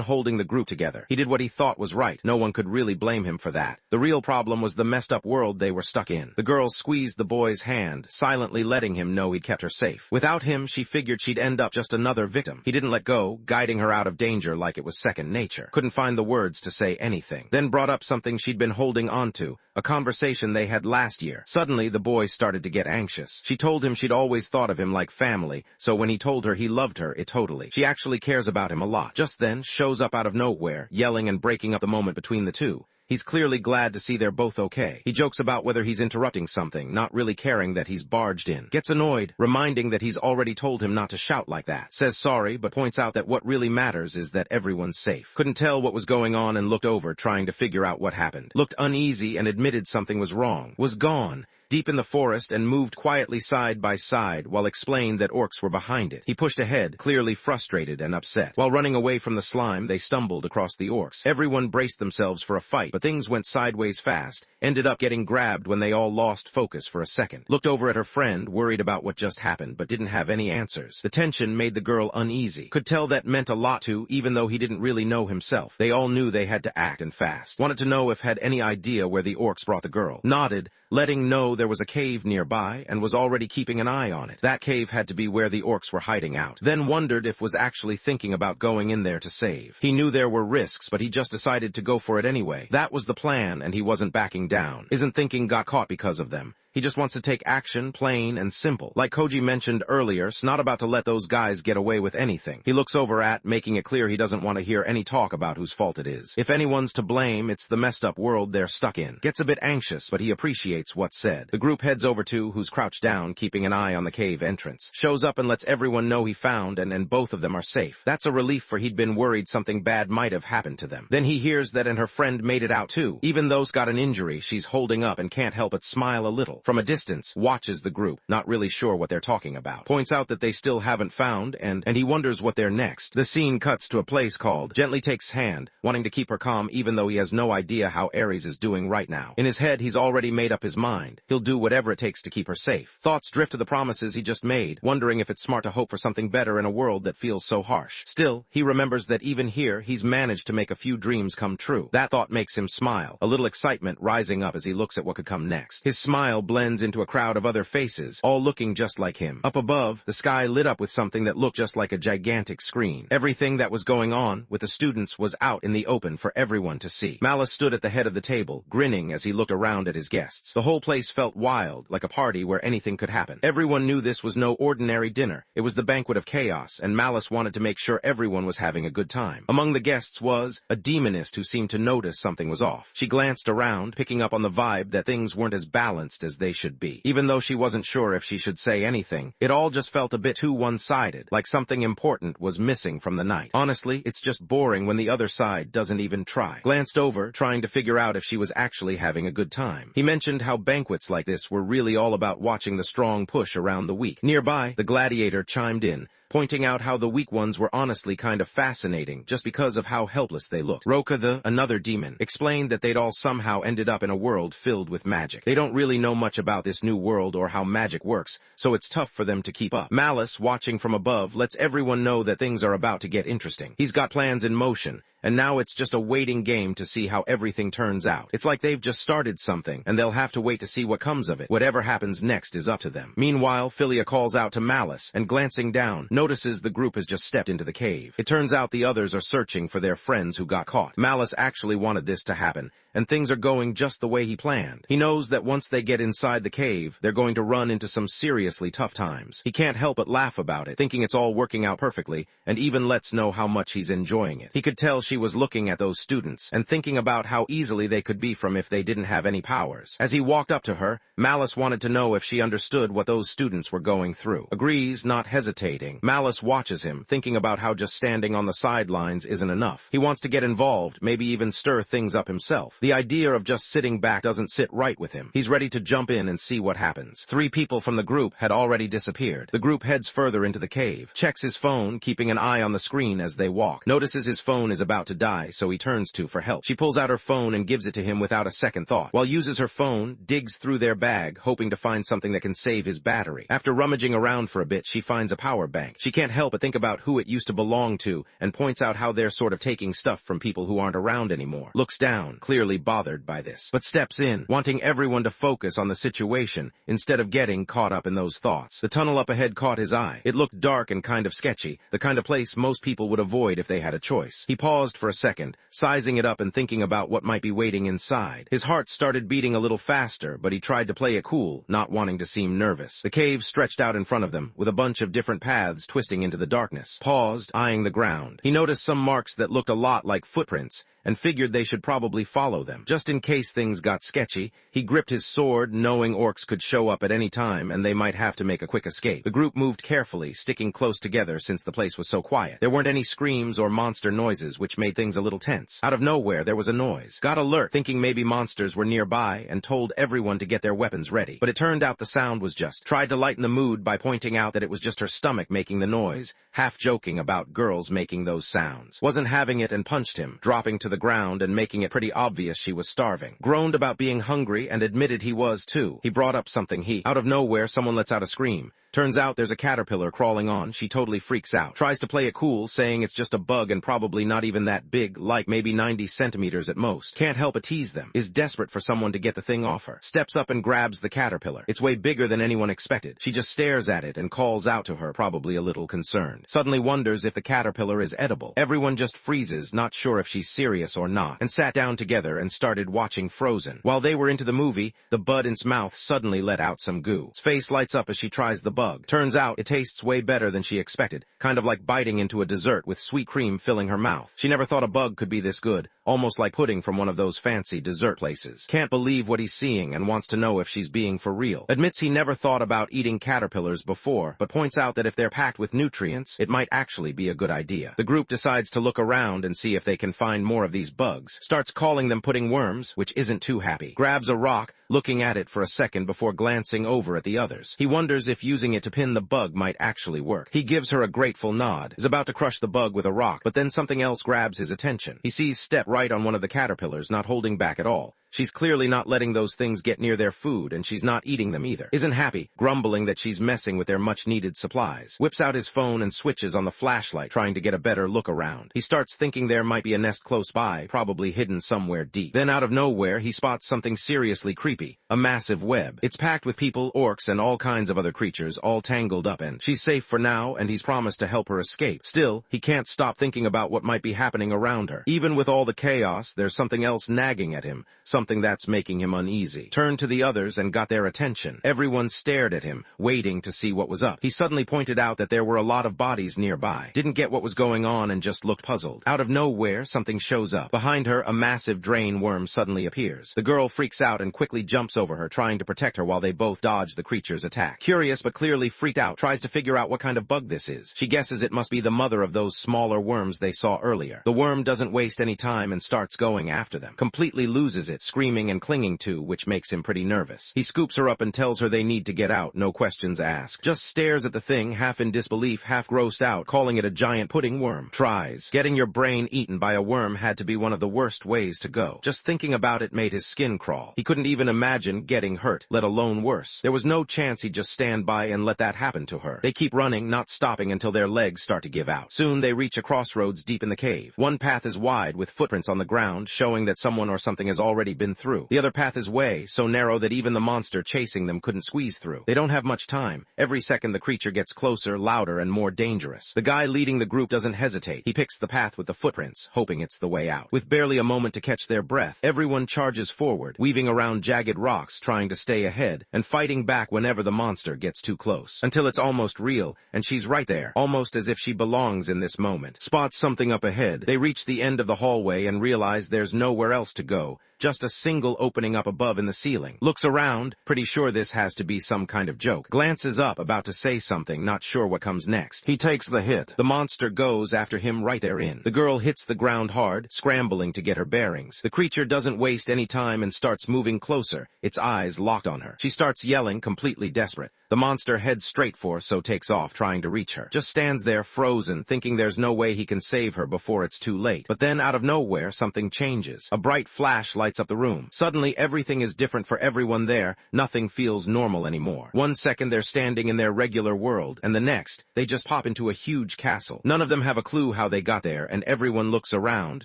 holding the group together. He did what he thought was right. No one could really blame him for that. The real problem was the messed up world they were stuck in. The girl squeezed the boy's hand, silently letting him know he'd kept her safe. Without him, she figured she'd end up just another victim. He didn't let go, guiding her out of danger like it was second nature. Couldn't find the words to say anything. Then brought up something she'd been holding onto, a conversation they had last year. Suddenly, the boy started to get anxious. She told him she'd always thought of him like family, so when he told her he loved her, it totally. She actually cares about him a lot. Just then, shows up out of nowhere, yelling and breaking up the moment between the two. He's clearly glad to see they're both okay. He jokes about whether he's interrupting something, not really caring that he's barged in. Gets annoyed, reminding that he's already told him not to shout like that. Says sorry, but points out that what really matters is that everyone's safe. Couldn't tell what was going on and looked over, trying to figure out what happened. Looked uneasy and admitted something was wrong. Was gone. Deep in the forest and moved quietly side by side while explained that orcs were behind it. He pushed ahead, clearly frustrated and upset. While running away from the slime, they stumbled across the orcs. Everyone braced themselves for a fight, but things went sideways fast, ended up getting grabbed when they all lost focus for a second. Looked over at her friend, worried about what just happened, but didn't have any answers. The tension made the girl uneasy. Could tell that meant a lot to, even though he didn't really know himself. They all knew they had to act and fast. Wanted to know if had any idea where the orcs brought the girl. Nodded, letting know there was a cave nearby and was already keeping an eye on it. That cave had to be where the orcs were hiding out. Then wondered if was actually thinking about going in there to save. He knew there were risks, but he just decided to go for it anyway. That was the plan, and he wasn't backing down. Isn't thinking got caught because of them. He just wants to take action, plain and simple. Like Koji mentioned earlier, it's not about to let those guys get away with anything. He looks over at, making it clear he doesn't want to hear any talk about whose fault it is. If anyone's to blame, it's the messed up world they're stuck in. Gets a bit anxious, but he appreciates what's said. The group heads over to who's crouched down, keeping an eye on the cave entrance. Shows up and lets everyone know he found and both of them are safe. That's a relief, for he'd been worried something bad might have happened to them. Then he hears that and her friend made it out too. Even though's got an injury she's holding up and can't help but smile a little. From a distance, watches the group, not really sure what they're talking about. Points out that they still haven't found, and he wonders what they're next. The scene cuts to a place called. Gently takes hand, wanting to keep her calm even though he has no idea how Ares is doing right now. In his head, he's already made up his mind. He'll do whatever it takes to keep her safe. Thoughts drift to the promises he just made, wondering if it's smart to hope for something better in a world that feels so harsh. Still, he remembers that even here, he's managed to make a few dreams come true. That thought makes him smile, a little excitement rising up as he looks at what could come next. His smile blends into a crowd of other faces, all looking just like him. Up above, the sky lit up with something that looked just like a gigantic screen. Everything that was going on with the students was out in the open for everyone to see. Malice stood at the head of the table, grinning as he looked around at his guests. The whole place felt wild, like a party where anything could happen. Everyone knew this was no ordinary dinner. It was the banquet of chaos, and Malice wanted to make sure everyone was having a good time. Among the guests was a demonist who seemed to notice something was off. She glanced around, picking up on the vibe that things weren't as balanced as they should be. Even though she wasn't sure if she should say anything, it all just felt a bit too one-sided, like something important was missing from the night. Honestly, it's just boring when the other side doesn't even try. Glanced over, trying to figure out if she was actually having a good time. He mentioned how banquets like this were really all about watching the strong push around the weak. Nearby, the gladiator chimed in, pointing out how the weak ones were honestly kind of fascinating just because of how helpless they looked. Roka, another demon, explained that they'd all somehow ended up in a world filled with magic. They don't really know much about this new world or how magic works, so it's tough for them to keep up. Malice, watching from above, lets everyone know that things are about to get interesting. He's got plans in motion, and now it's just a waiting game to see how everything turns out. It's like they've just started something, and they'll have to wait to see what comes of it. Whatever happens next is up to them. Meanwhile, Philia calls out to Malice, and glancing down, notices the group has just stepped into the cave. It turns out the others are searching for their friends who got caught. Malice actually wanted this to happen, and things are going just the way he planned. He knows that once they get inside the cave, they're going to run into some seriously tough times. He can't help but laugh about it, thinking it's all working out perfectly, and even lets know how much he's enjoying it. He could tell she was looking at those students, and thinking about how easily they could be from if they didn't have any powers. As he walked up to her, Malice wanted to know if she understood what those students were going through. Agrees, not hesitating. Malice watches him, thinking about how just standing on the sidelines isn't enough. He wants to get involved, maybe even stir things up himself. The idea of just sitting back doesn't sit right with him. He's ready to jump in and see what happens. 3 people from the group had already disappeared. The group heads further into the cave, checks his phone, keeping an eye on the screen as they walk. Notices his phone is about to die, so he turns to for help. She pulls out her phone and gives it to him without a second thought. While uses her phone, digs through their bag, hoping to find something that can save his battery. After rummaging around for a bit, she finds a power bank. She can't help but think about who it used to belong to, and points out how they're sort of taking stuff from people who aren't around anymore. Looks down, clearly bothered by this, but steps in, wanting everyone to focus on the situation instead of getting caught up in those thoughts. The tunnel up ahead caught his eye. It looked dark and kind of sketchy, the kind of place most people would avoid if they had a choice. He paused for a second, sizing it up and thinking about what might be waiting inside. His heart started beating a little faster, but he tried to play it cool, not wanting to seem nervous. The cave stretched out in front of them, with a bunch of different paths twisting into the darkness. Paused, eyeing the ground. He noticed some marks that looked a lot like footprints, and figured they should probably follow them. Just in case things got sketchy, he gripped his sword, knowing orcs could show up at any time and they might have to make a quick escape. The group moved carefully, sticking close together since the place was so quiet. There weren't any screams or monster noises, which made things a little tense. Out of nowhere, there was a noise. Got alert, thinking maybe monsters were nearby, and told everyone to get their weapons ready. But it turned out the sound was just. Tried to lighten the mood by pointing out that it was just her stomach making the noise, half joking about girls making those sounds. Wasn't having it and punched him, dropping to the ground and making it pretty obvious she was starving. Groaned about being hungry and admitted he was too. He brought up something out of nowhere, someone lets out a scream. Turns out there's a caterpillar crawling on. She totally freaks out. Tries to play it cool, saying it's just a bug and probably not even that big, like maybe 90 centimeters at most. Can't help but tease them. Is desperate for someone to get the thing off her. Steps up and grabs the caterpillar. It's way bigger than anyone expected. She just stares at it and calls out to her, probably a little concerned. Suddenly wonders if the caterpillar is edible. Everyone just freezes, not sure if she's serious or not, and sat down together and started watching Frozen. While they were into the movie, the bud in its mouth suddenly let out some goo. His face lights up as she tries the bug. Turns out it tastes way better than she expected, kind of like biting into a dessert with sweet cream filling her mouth. She never thought a bug could be this good, almost like pudding from one of those fancy dessert places. Can't believe what he's seeing and wants to know if she's being for real. Admits he never thought about eating caterpillars before, but points out that if they're packed with nutrients, it might actually be a good idea. The group decides to look around and see if they can find more of these bugs. Starts calling them pudding worms, which isn't too happy. Grabs a rock, looking at it for a second before glancing over at the others. He wonders if using it to pin the bug might actually work. He gives her a grateful nod, is about to crush the bug with a rock, but then something else grabs his attention. He sees Step right on one of the caterpillars, not holding back at all. She's clearly not letting those things get near their food, and she's not eating them either. Isn't happy, grumbling that she's messing with their much-needed supplies. Whips out his phone and switches on the flashlight, trying to get a better look around. He starts thinking there might be a nest close by, probably hidden somewhere deep. Then out of nowhere, he spots something seriously creepy. A massive web. It's packed with people, orcs, and all kinds of other creatures, all tangled up in. She's safe for now, and he's promised to help her escape. Still, he can't stop thinking about what might be happening around her. Even with all the chaos, there's something else nagging at him. Something that's making him uneasy. Turned to the others and got their attention. Everyone stared at him, waiting to see what was up. He suddenly pointed out that there were a lot of bodies nearby. Didn't get what was going on and just looked puzzled. Out of nowhere, something shows up. Behind her, a massive drain worm suddenly appears. The girl freaks out and quickly jumps over her, trying to protect her while they both dodge the creature's attack. Curious but clearly freaked out, tries to figure out what kind of bug this is. She guesses it must be the mother of those smaller worms they saw earlier. The worm doesn't waste any time and starts going after them. Completely loses it, screaming and clinging to, which makes him pretty nervous. He scoops her up and tells her they need to get out, no questions asked. Just stares at the thing, half in disbelief, half grossed out, calling it a giant pudding worm. Tries. Getting your brain eaten by a worm had to be one of the worst ways to go. Just thinking about it made his skin crawl. He couldn't even imagine getting hurt, let alone worse. There was no chance he'd just stand by and let that happen to her. They keep running, not stopping until their legs start to give out. Soon they reach a crossroads deep in the cave. One path is wide, with footprints on the ground, showing that someone or something has already been through. The other path is way, so narrow that even the monster chasing them couldn't squeeze through. They don't have much time. Every second the creature gets closer, louder, and more dangerous. The guy leading the group doesn't hesitate. He picks the path with the footprints, hoping it's the way out. With barely a moment to catch their breath, everyone charges forward, weaving around jagged rocks, trying to stay ahead, and fighting back whenever the monster gets too close. Until it's almost real, and she's right there, almost as if she belongs in this moment. Spots something up ahead. They reach the end of the hallway and realize there's nowhere else to go. Just a single opening up above in the ceiling. Looks around, pretty sure this has to be some kind of joke. Glances up, about to say something, not sure what comes next. He takes the hit. The monster goes after him right therein. The girl hits the ground hard, scrambling to get her bearings. The creature doesn't waste any time and starts moving closer, its eyes locked on her. She starts yelling, completely desperate. The monster heads straight for her, so takes off, trying to reach her. Just stands there, frozen, thinking there's no way he can save her before it's too late. But then, out of nowhere, something changes. A bright flash lights up the room. Suddenly, everything is different for everyone there. Nothing feels normal anymore. One second, they're standing in their regular world, and the next, they just pop into a huge castle. None of them have a clue how they got there, and everyone looks around,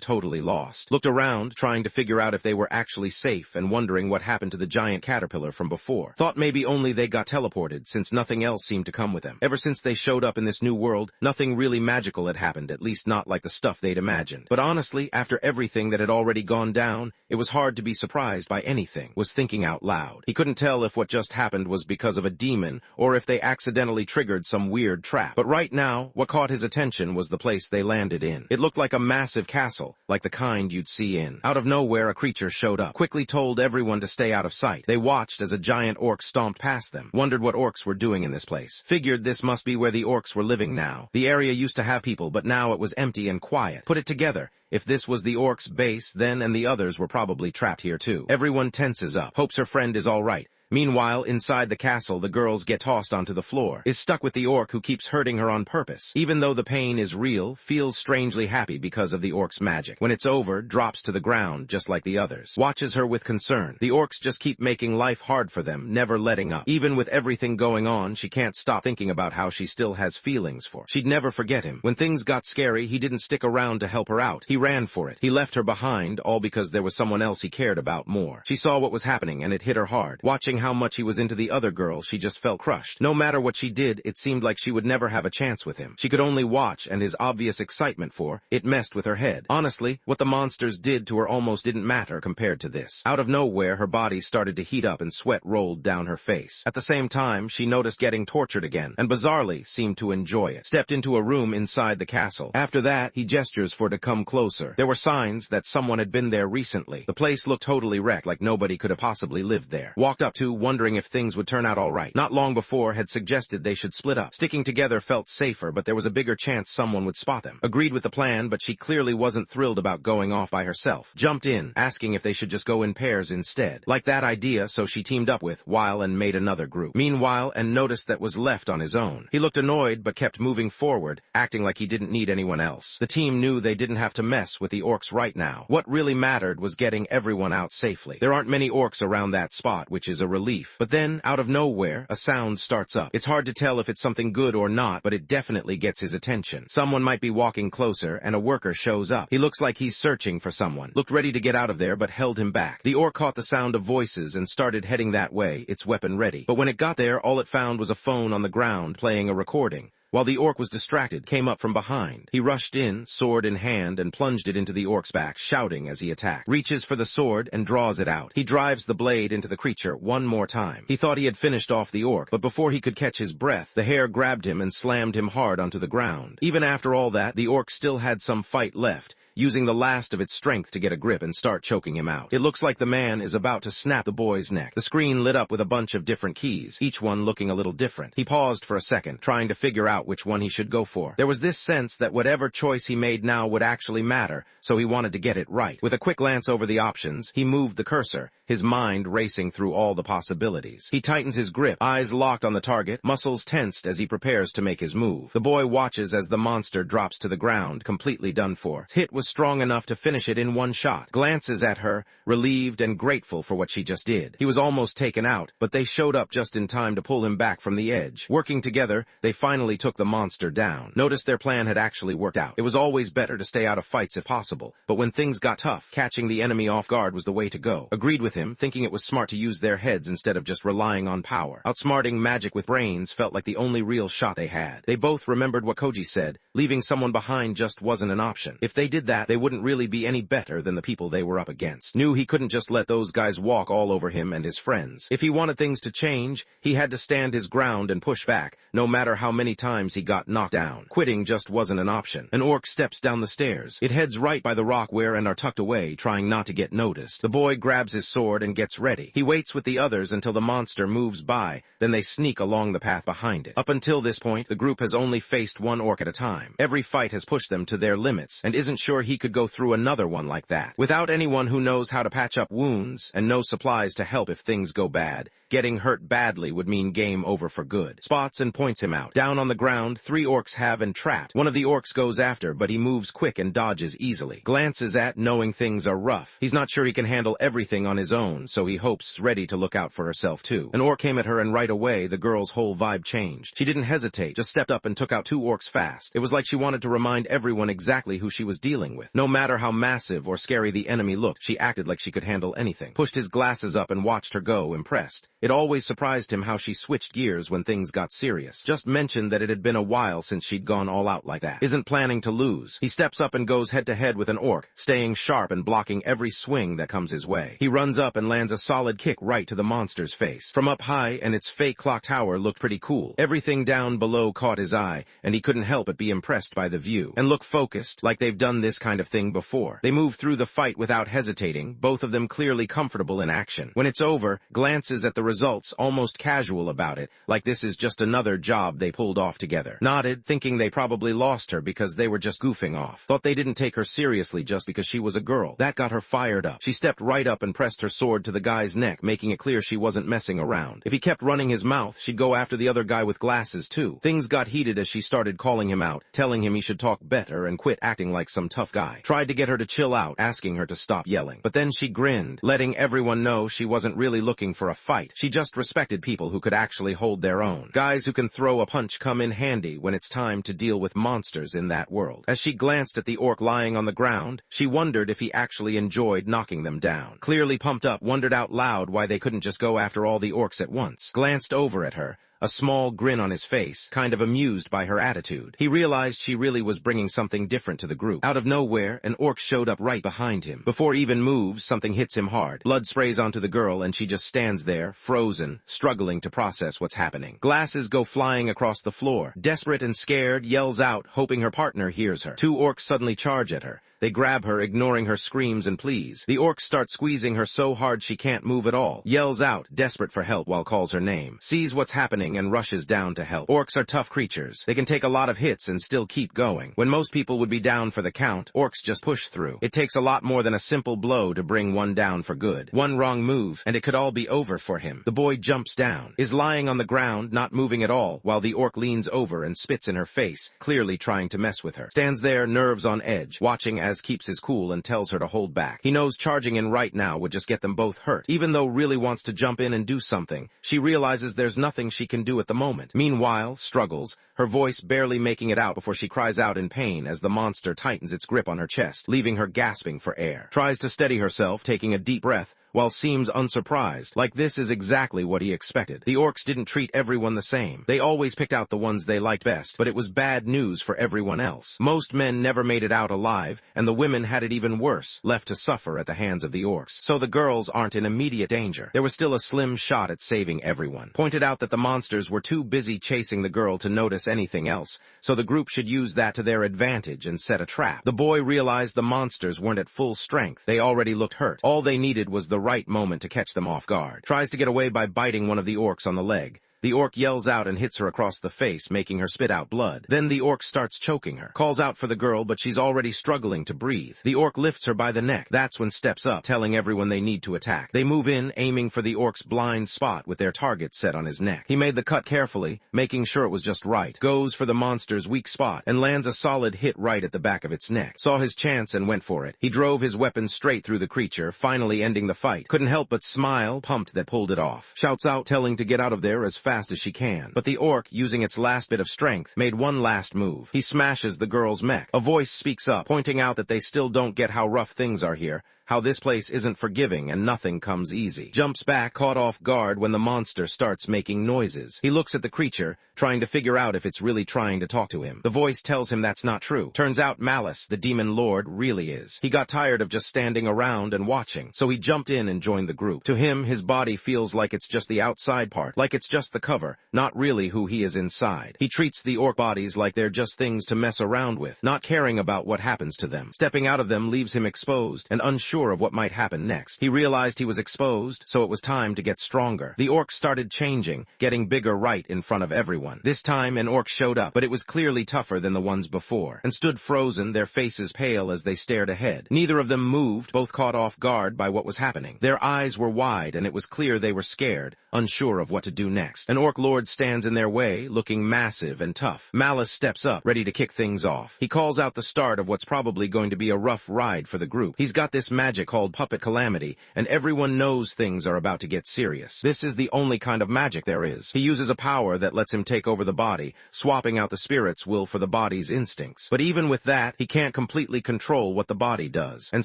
totally lost. Looked around, trying to figure out if they were actually safe, and wondering what happened to the giant caterpillar from before. Thought maybe only they got teleported, since nothing else seemed to come with them. Ever since they showed up in this new world, nothing really magical had happened, at least not like the stuff they'd imagined. But honestly, after everything that had already gone down, it was hard to be surprised by anything. Was thinking out loud. He couldn't tell if what just happened was because of a demon, or if they accidentally triggered some weird trap. But right now, what caught his attention was the place they landed in. It looked like a massive castle, like the kind you'd see in. Out of nowhere, a creature showed up, quickly told everyone to stay out of sight. They watched as a giant orc stomped past them, wondered what orcs were doing in this place. Figured this must be where the orcs were living now. The area used to have people, but now it was empty and quiet. Put it together. If this was the orcs' base, then and the others were probably trapped here too. Everyone tenses up, hopes her friend is all right. Meanwhile, inside the castle, the girls get tossed onto the floor. Is stuck with the orc who keeps hurting her on purpose. Even though the pain is real, feels strangely happy because of the orc's magic. When it's over, drops to the ground, just like the others. Watches her with concern. The orcs just keep making life hard for them, never letting up. Even with everything going on, she can't stop thinking about how she still has feelings for. She'd never forget him. When things got scary, he didn't stick around to help her out. He ran for it. He left her behind, all because there was someone else he cared about more. She saw what was happening, and it hit her hard. Watching how much he was into the other girl, she just felt crushed. No matter what she did, it seemed like she would never have a chance with him. She could only watch, and his obvious excitement for it messed with her head. Honestly, what the monsters did to her almost didn't matter compared to this. Out of nowhere, her body started to heat up and sweat rolled down her face. At the same time, she noticed getting tortured again, and bizarrely seemed to enjoy it. Stepped into a room inside the castle. After that, he gestures for her to come closer. There were signs that someone had been there recently. The place looked totally wrecked, like nobody could have possibly lived there. Walked up to, wondering if things would turn out all right. Not long before, had suggested they should split up. Sticking together felt safer, but there was a bigger chance someone would spot them. Agreed with the plan, but she clearly wasn't thrilled about going off by herself. Jumped in, asking if they should just go in pairs instead. Liked that idea, so she teamed up with Weil and made another group. Meanwhile, and noticed that was left on his own. He looked annoyed, but kept moving forward, acting like he didn't need anyone else. The team knew they didn't have to mess with the orcs right now. What really mattered was getting everyone out safely. There aren't many orcs around that spot, which is a relief. But then, out of nowhere, a sound starts up. It's hard to tell if it's something good or not, but it definitely gets his attention. Someone might be walking closer, and a worker shows up. He looks like he's searching for someone. Looked ready to get out of there, but held him back. The orc caught the sound of voices and started heading that way, its weapon ready. But when it got there, all it found was a phone on the ground playing a recording. While the orc was distracted, came up from behind. He rushed in, sword in hand, and plunged it into the orc's back, shouting as he attacked. Reaches for the sword and draws it out. He drives the blade into the creature one more time. He thought he had finished off the orc, but before he could catch his breath, the hare grabbed him and slammed him hard onto the ground. Even after all that, the orc still had some fight left. using the last of its strength to get a grip and start choking him out. It looks like the man is about to snap the boy's neck. The screen lit up with a bunch of different keys, each one looking a little different. He paused for a second, trying to figure out which one he should go for. There was this sense that whatever choice he made now would actually matter, so he wanted to get it right. With a quick glance over the options, he moved the cursor, his mind racing through all the possibilities. He tightens his grip, eyes locked on the target, muscles tensed as he prepares to make his move. The boy watches as the monster drops to the ground, completely done for. His hit was strong enough to finish it in one shot. Glances at her, relieved and grateful for what she just did. He was almost taken out, but they showed up just in time to pull him back from the edge. Working together, they finally took the monster down. Notice their plan had actually worked out. It was always better to stay out of fights if possible, but when things got tough, catching the enemy off guard was the way to go. Agreed with him, thinking it was smart to use their heads instead of just relying on power. Outsmarting magic with brains felt like the only real shot they had. They both remembered what Koji said, leaving someone behind just wasn't an option. If they did that, they wouldn't really be any better than the people they were up against. Knew he couldn't just let those guys walk all over him and his friends. If he wanted things to change, he had to stand his ground and push back, no matter how many times he got knocked down. Quitting just wasn't an option. An orc steps down the stairs. It heads right by the rock where and are tucked away, trying not to get noticed. The boy grabs his sword and gets ready. He waits with the others until the monster moves by, then they sneak along the path behind it. Up until this point, the group has only faced one orc at a time. Every fight has pushed them to their limits, and isn't sure he could go through another one like that. Without anyone who knows how to patch up wounds, and no supplies to help if things go bad, getting hurt badly would mean game over for good. Spots and points him out. Down on the ground, 3 orcs have him trapped. One of the orcs goes after, but he moves quick and dodges easily. Glances at, knowing things are rough. He's not sure he can handle everything on his own, so he hopes ready to look out for herself too. An orc came at her and right away, the girl's whole vibe changed. She didn't hesitate, just stepped up and took out 2 orcs fast. It was like she wanted to remind everyone exactly who she was dealing with. No matter how massive or scary the enemy looked, she acted like she could handle anything. Pushed his glasses up and watched her go, impressed. It always surprised him how she switched gears when things got serious. Just mentioned that it had been a while since she'd gone all out like that. Isn't planning to lose. He steps up and goes head to head with an orc, staying sharp and blocking every swing that comes his way. He runs up and lands a solid kick right to the monster's face. From up high, and its fake clock tower looked pretty cool. Everything down below caught his eye, and he couldn't help but be impressed by the view. And look focused, like they've done this kind of thing before. They move through the fight without hesitating, both of them clearly comfortable in action. When it's over, glances at the results, almost casual about it, like this is just another job they pulled off together. Nodded, thinking they probably lost her because they were just goofing off. Thought they didn't take her seriously just because she was a girl. That got her fired up. She stepped right up and pressed her sword to the guy's neck, making it clear she wasn't messing around. If he kept running his mouth, she'd go after the other guy with glasses too. Things got heated as she started calling him out, telling him he should talk better and quit acting like some tough guy. Tried to get her to chill out, asking her to stop yelling. But then she grinned, letting everyone know she wasn't really looking for a fight. She just respected people who could actually hold their own. Guys who can throw a punch come in handy when it's time to deal with monsters in that world. As she glanced at the orc lying on the ground, she wondered if he actually enjoyed knocking them down. Clearly pumped up, wondered out loud why they couldn't just go after all the orcs at once. Glanced over at her, a small grin on his face, kind of amused by her attitude. He realized she really was bringing something different to the group. Out of nowhere, an orc showed up right behind him. Before he even moves, something hits him hard. Blood sprays onto the girl and she just stands there, frozen, struggling to process what's happening. Glasses go flying across the floor. Desperate and scared, yells out, hoping her partner hears her. 2 orcs suddenly charge at her. They grab her, ignoring her screams and pleas. The orcs start squeezing her so hard she can't move at all. Yells out, desperate for help while calls her name. Sees what's happening and rushes down to help. Orcs are tough creatures. They can take a lot of hits and still keep going. When most people would be down for the count, orcs just push through. It takes a lot more than a simple blow to bring one down for good. One wrong move, and it could all be over for him. The boy jumps down, is lying on the ground, not moving at all, while the orc leans over and spits in her face, clearly trying to mess with her. Stands there, nerves on edge, watching as keeps his cool and tells her to hold back. He knows charging in right now would just get them both hurt. Even though really wants to jump in and do something, she realizes there's nothing she can do at the moment. Meanwhile, struggles, her voice barely making it out before she cries out in pain as the monster tightens its grip on her chest, leaving her gasping for air. Tries to steady herself, taking a deep breath, while seems unsurprised, like this is exactly what he expected. The orcs didn't treat everyone the same. They always picked out the ones they liked best, but it was bad news for everyone else. Most men never made it out alive, and the women had it even worse, left to suffer at the hands of the orcs. So the girls aren't in immediate danger. There was still a slim shot at saving everyone. Pointed out that the monsters were too busy chasing the girl to notice anything else, so the group should use that to their advantage and set a trap. The boy realized the monsters weren't at full strength. They already looked hurt. All they needed was the right moment to catch them off guard. Tries to get away by biting one of the orcs on the leg. The orc yells out and hits her across the face, making her spit out blood. Then the orc starts choking her. Calls out for the girl, but she's already struggling to breathe. The orc lifts her by the neck. That's when steps up, telling everyone they need to attack. They move in, aiming for the orc's blind spot with their target set on his neck. He made the cut carefully, making sure it was just right. Goes for the monster's weak spot and lands a solid hit right at the back of its neck. Saw his chance and went for it. He drove his weapon straight through the creature, finally ending the fight. Couldn't help but smile, pumped that pulled it off. Shouts out, telling to get out of there as fast as she can. But the orc, using its last bit of strength, made one last move. He smashes the girl's mech. A voice speaks up, pointing out that they still don't get how rough things are here, how this place isn't forgiving and nothing comes easy. Jumps back, caught off guard when the monster starts making noises. He looks at the creature, trying to figure out if it's really trying to talk to him. The voice tells him that's not true. Turns out Malice, the demon lord, really is. He got tired of just standing around and watching, so he jumped in and joined the group. To him, his body feels like it's just the outside part, like it's just the cover, not really who he is inside. He treats the orc bodies like they're just things to mess around with, not caring about what happens to them. Stepping out of them leaves him exposed and unsure of what might happen next. He realized he was exposed, so it was time to get stronger. The orc started changing, getting bigger right in front of everyone. This time an orc showed up, but it was clearly tougher than the ones before, and stood frozen, their faces pale as they stared ahead. Neither of them moved, both caught off guard by what was happening. Their eyes were wide, and it was clear they were scared, unsure of what to do next. An orc lord stands in their way, looking massive and tough. Malice steps up, ready to kick things off. He calls out the start of what's probably going to be a rough ride for the group. He's got this magic called Puppet Calamity, and everyone knows things are about to get serious. This is the only kind of magic there is. He uses a power that lets him take over the body, swapping out the spirit's will for the body's instincts. But even with that, he can't completely control what the body does, and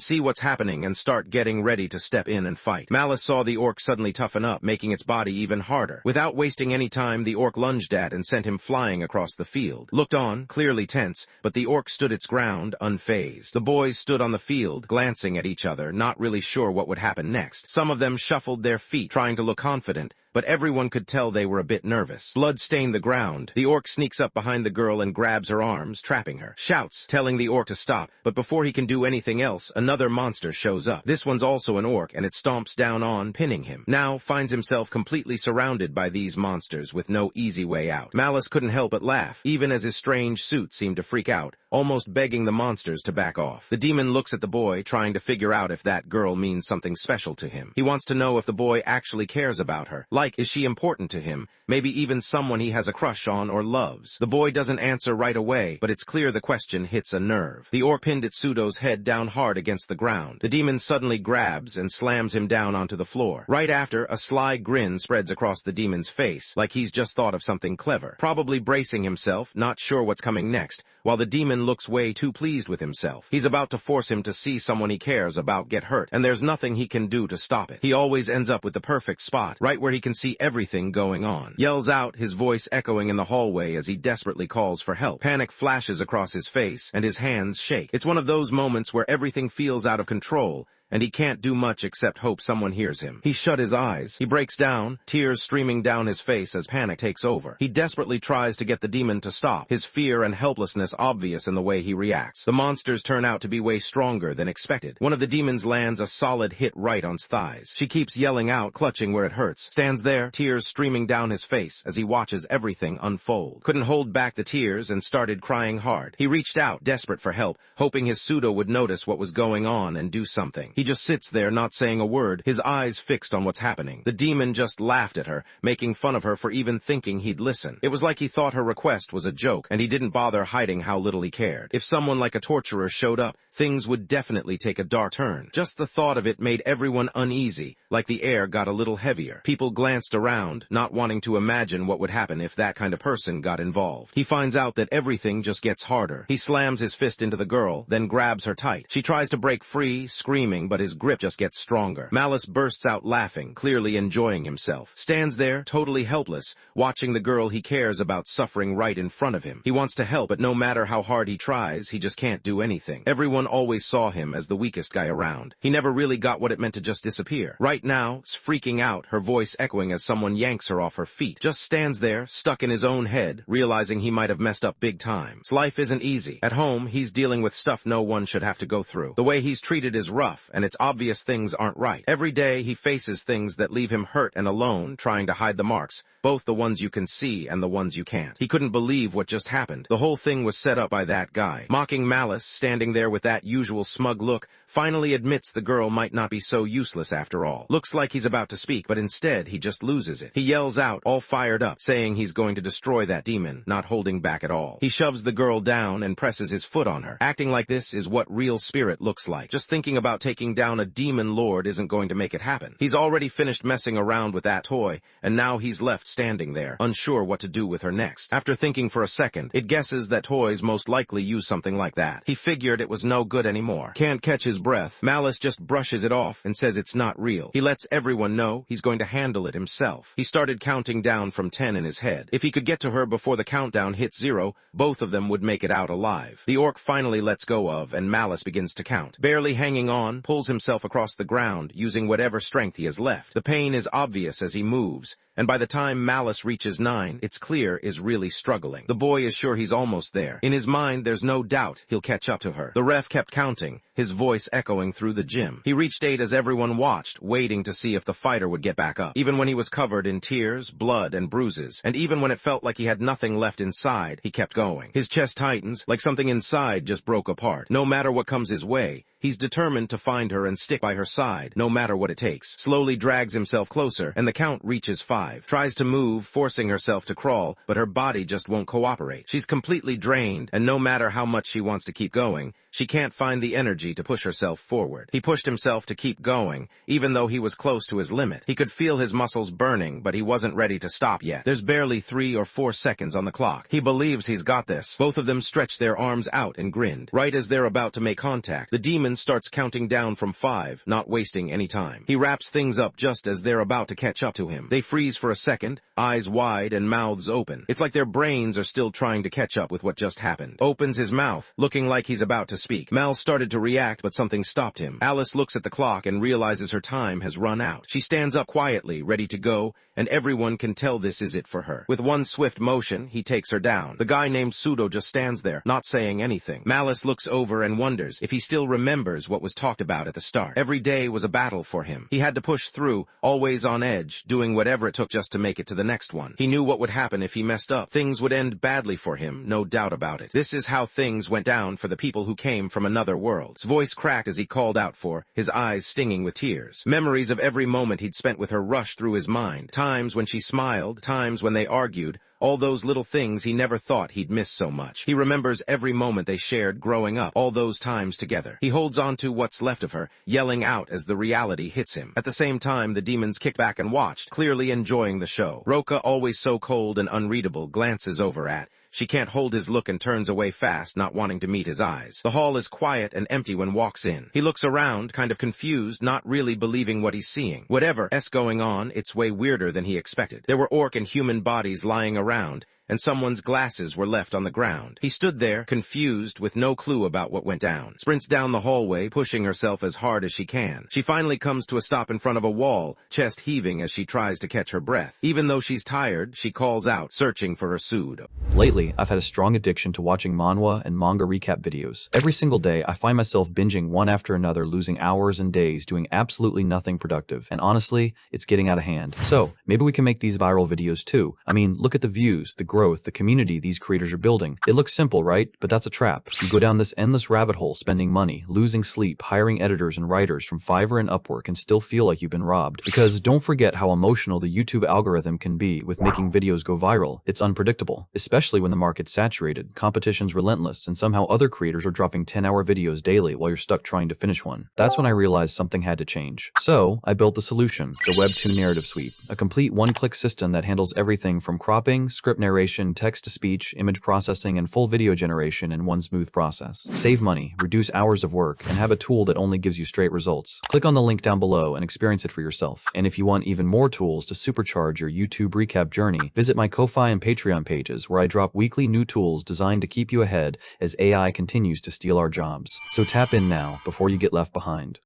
see what's happening and start getting ready to step in and fight. Malice saw the orc suddenly toughen up, making its body even harder. Without wasting any time, the orc lunged at and sent him flying across the field. Looked on, clearly tense, but the orc stood its ground, unfazed. The boys stood on the field, glancing at each other, not really sure what would happen next. Some of them shuffled their feet, trying to look confident, but everyone could tell they were a bit nervous. Blood stained the ground. The orc sneaks up behind the girl and grabs her arms, trapping her. Shouts, telling the orc to stop, but before he can do anything else, another monster shows up. This one's also an orc, and it stomps down on, pinning him. Now finds himself completely surrounded by these monsters with no easy way out. Malice couldn't help but laugh, even as his strange suit seemed to freak out, almost begging the monsters to back off. The demon looks at the boy, trying to figure out if that girl means something special to him. He wants to know if the boy actually cares about her. Like, is she important to him? Maybe even someone he has a crush on or loves. The boy doesn't answer right away, but it's clear the question hits a nerve. The orc pinned its pseudo's head down hard against the ground. The demon suddenly grabs and slams him down onto the floor. Right after, a sly grin spreads across the demon's face, like he's just thought of something clever. Probably bracing himself, not sure what's coming next, while the demon looks way too pleased with himself. He's about to force him to see someone he cares about get hurt, and there's nothing he can do to stop it. He always ends up with the perfect spot, right where he can see everything going on. Yells out, his voice echoing in the hallway as he desperately calls for help. Panic flashes across his face, and his hands shake. It's one of those moments where everything feels out of control, and he can't do much except hope someone hears him. He shut his eyes. He breaks down, tears streaming down his face as panic takes over. He desperately tries to get the demon to stop, his fear and helplessness obvious in the way he reacts. The monsters turn out to be way stronger than expected. One of the demons lands a solid hit right on his thighs. She keeps yelling out, clutching where it hurts. Stands there, tears streaming down his face as he watches everything unfold. Couldn't hold back the tears and started crying hard. He reached out, desperate for help, hoping his pseudo would notice what was going on and do something. He just sits there not saying a word, his eyes fixed on what's happening. The demon just laughed at her, making fun of her for even thinking he'd listen. It was like he thought her request was a joke, and he didn't bother hiding how little he cared. If someone like a torturer showed up, things would definitely take a dark turn. Just the thought of it made everyone uneasy, like the air got a little heavier. People glanced around, not wanting to imagine what would happen if that kind of person got involved. He finds out that everything just gets harder. He slams his fist into the girl, then grabs her tight. She tries to break free, screaming, but his grip just gets stronger. Malice bursts out laughing, clearly enjoying himself. Stands there, totally helpless, watching the girl he cares about suffering right in front of him. He wants to help, but no matter how hard he tries, he just can't do anything. Everyone always saw him as the weakest guy around. He never really got what it meant to just disappear. Right now, freaking out, her voice echoing as someone yanks her off her feet. Just stands there, stuck in his own head, realizing he might have messed up big time. Life isn't easy. At home, he's dealing with stuff no one should have to go through. The way he's treated is rough, and it's obvious things aren't right. Every day, he faces things that leave him hurt and alone, trying to hide the marks, both the ones you can see and the ones you can't. He couldn't believe what just happened. The whole thing was set up by that guy. Mocking Malice, standing there with that usual smug look, finally admits the girl might not be so useless after all. Looks like he's about to speak, but instead he just loses it. He yells out, all fired up, saying he's going to destroy that demon, not holding back at all. He shoves the girl down and presses his foot on her. Acting like this is what real spirit looks like. Just thinking about taking down a demon lord isn't going to make it happen. He's already finished messing around with that toy, and now he's left standing there, unsure what to do with her next. After thinking for a second, it guesses that toys most likely use something like that. He figured it was no good anymore. Can't catch his breath. Malice just brushes it off and says it's not real. He lets everyone know he's going to handle it himself. He started counting down from 10 in his head. If he could get to her before the countdown hits 0, both of them would make it out alive. The orc finally lets go of, and Malice begins to count. Barely hanging on, pulls himself across the ground, using whatever strength he has left. The pain is obvious as he moves, and by the time Malice reaches 9, it's clear is really struggling. The boy is sure he's almost there. In his mind, there's no doubt he'll catch up to her. The ref kept counting, his voice echoing through the gym. He reached 8 as everyone watched, waiting to see if the fighter would get back up. Even when he was covered in tears, blood, and bruises, and even when it felt like he had nothing left inside, he kept going. His chest tightens, like something inside just broke apart. No matter what comes his way, he's determined to find her and stick by her side, no matter what it takes. Slowly drags himself closer, and the count reaches 5. Tries to move, forcing herself to crawl, but her body just won't cooperate. She's completely drained, and no matter how much she wants to keep going, she can't find the energy to push herself forward. He pushed himself to keep going, even though he was close to his limit. He could feel his muscles burning, but he wasn't ready to stop yet. There's barely 3 or 4 seconds on the clock. He believes he's got this. Both of them stretched their arms out and grinned. Right as they're about to make contact, the demon starts counting down from 5, not wasting any time. He wraps things up just as they're about to catch up to him. They freeze for a second, eyes wide and mouths open. It's like their brains are still trying to catch up with what just happened. Opens his mouth, looking like he's about to speak. Mal started to react, but something stopped him. Alice looks at the clock and realizes her time has run out. She stands up quietly, ready to go, and everyone can tell this is it for her. With one swift motion, he takes her down. The guy named Pseudo just stands there, not saying anything. Malice looks over and wonders if he still remembers what was talked about at the start. Every day was a battle for him. He had to push through, always on edge, doing whatever it took just to make it to the next one. He knew what would happen if he messed up. Things would end badly for him, no doubt about it. This is how things went down for the people who came from another world. His voice cracked as he called out for, his eyes stinging with tears. Memories of every moment he'd spent with her rushed through his mind. Times when she smiled, times when they argued, all those little things he never thought he'd miss so much. He remembers every moment they shared growing up, all those times together. He holds on to what's left of her, yelling out as the reality hits him. At the same time, the demons kicked back and watched, clearly enjoying the show. Roka, always so cold and unreadable, glances over at. She can't hold his look and turns away fast, not wanting to meet his eyes. The hall is quiet and empty when walks in. He looks around, kind of confused, not really believing what he's seeing. Whatever's going on, it's way weirder than he expected. There were orc and human bodies lying around, and someone's glasses were left on the ground. He stood there, confused, with no clue about what went down. Sprints down the hallway, pushing herself as hard as she can. She finally comes to a stop in front of a wall, chest heaving as she tries to catch her breath. Even though she's tired, she calls out, searching for her pseudo. Lately, I've had a strong addiction to watching manhwa and manga recap videos. Every single day, I find myself binging one after another, losing hours and days doing absolutely nothing productive. And honestly, it's getting out of hand. So, maybe we can make these viral videos too. I mean, look at the views, the growth, the community these creators are building. It looks simple, right? But that's a trap. You go down this endless rabbit hole, spending money, losing sleep, hiring editors and writers from Fiverr and Upwork, and still feel like you've been robbed. Because don't forget how emotional the YouTube algorithm can be with making videos go viral. It's unpredictable, especially when the market's saturated, competition's relentless, and somehow other creators are dropping 10-hour videos daily while you're stuck trying to finish one. That's when I realized something had to change. So, I built the solution, the Web2 Narrative Suite, a complete one-click system that handles everything from cropping, script narration, text-to-speech, image processing, and full video generation in one smooth process. Save money, reduce hours of work, and have a tool that only gives you straight results. Click on the link down below and experience it for yourself. And if you want even more tools to supercharge your YouTube recap journey, visit my Ko-Fi and Patreon pages where I drop weekly new tools designed to keep you ahead as AI continues to steal our jobs. So tap in now before you get left behind.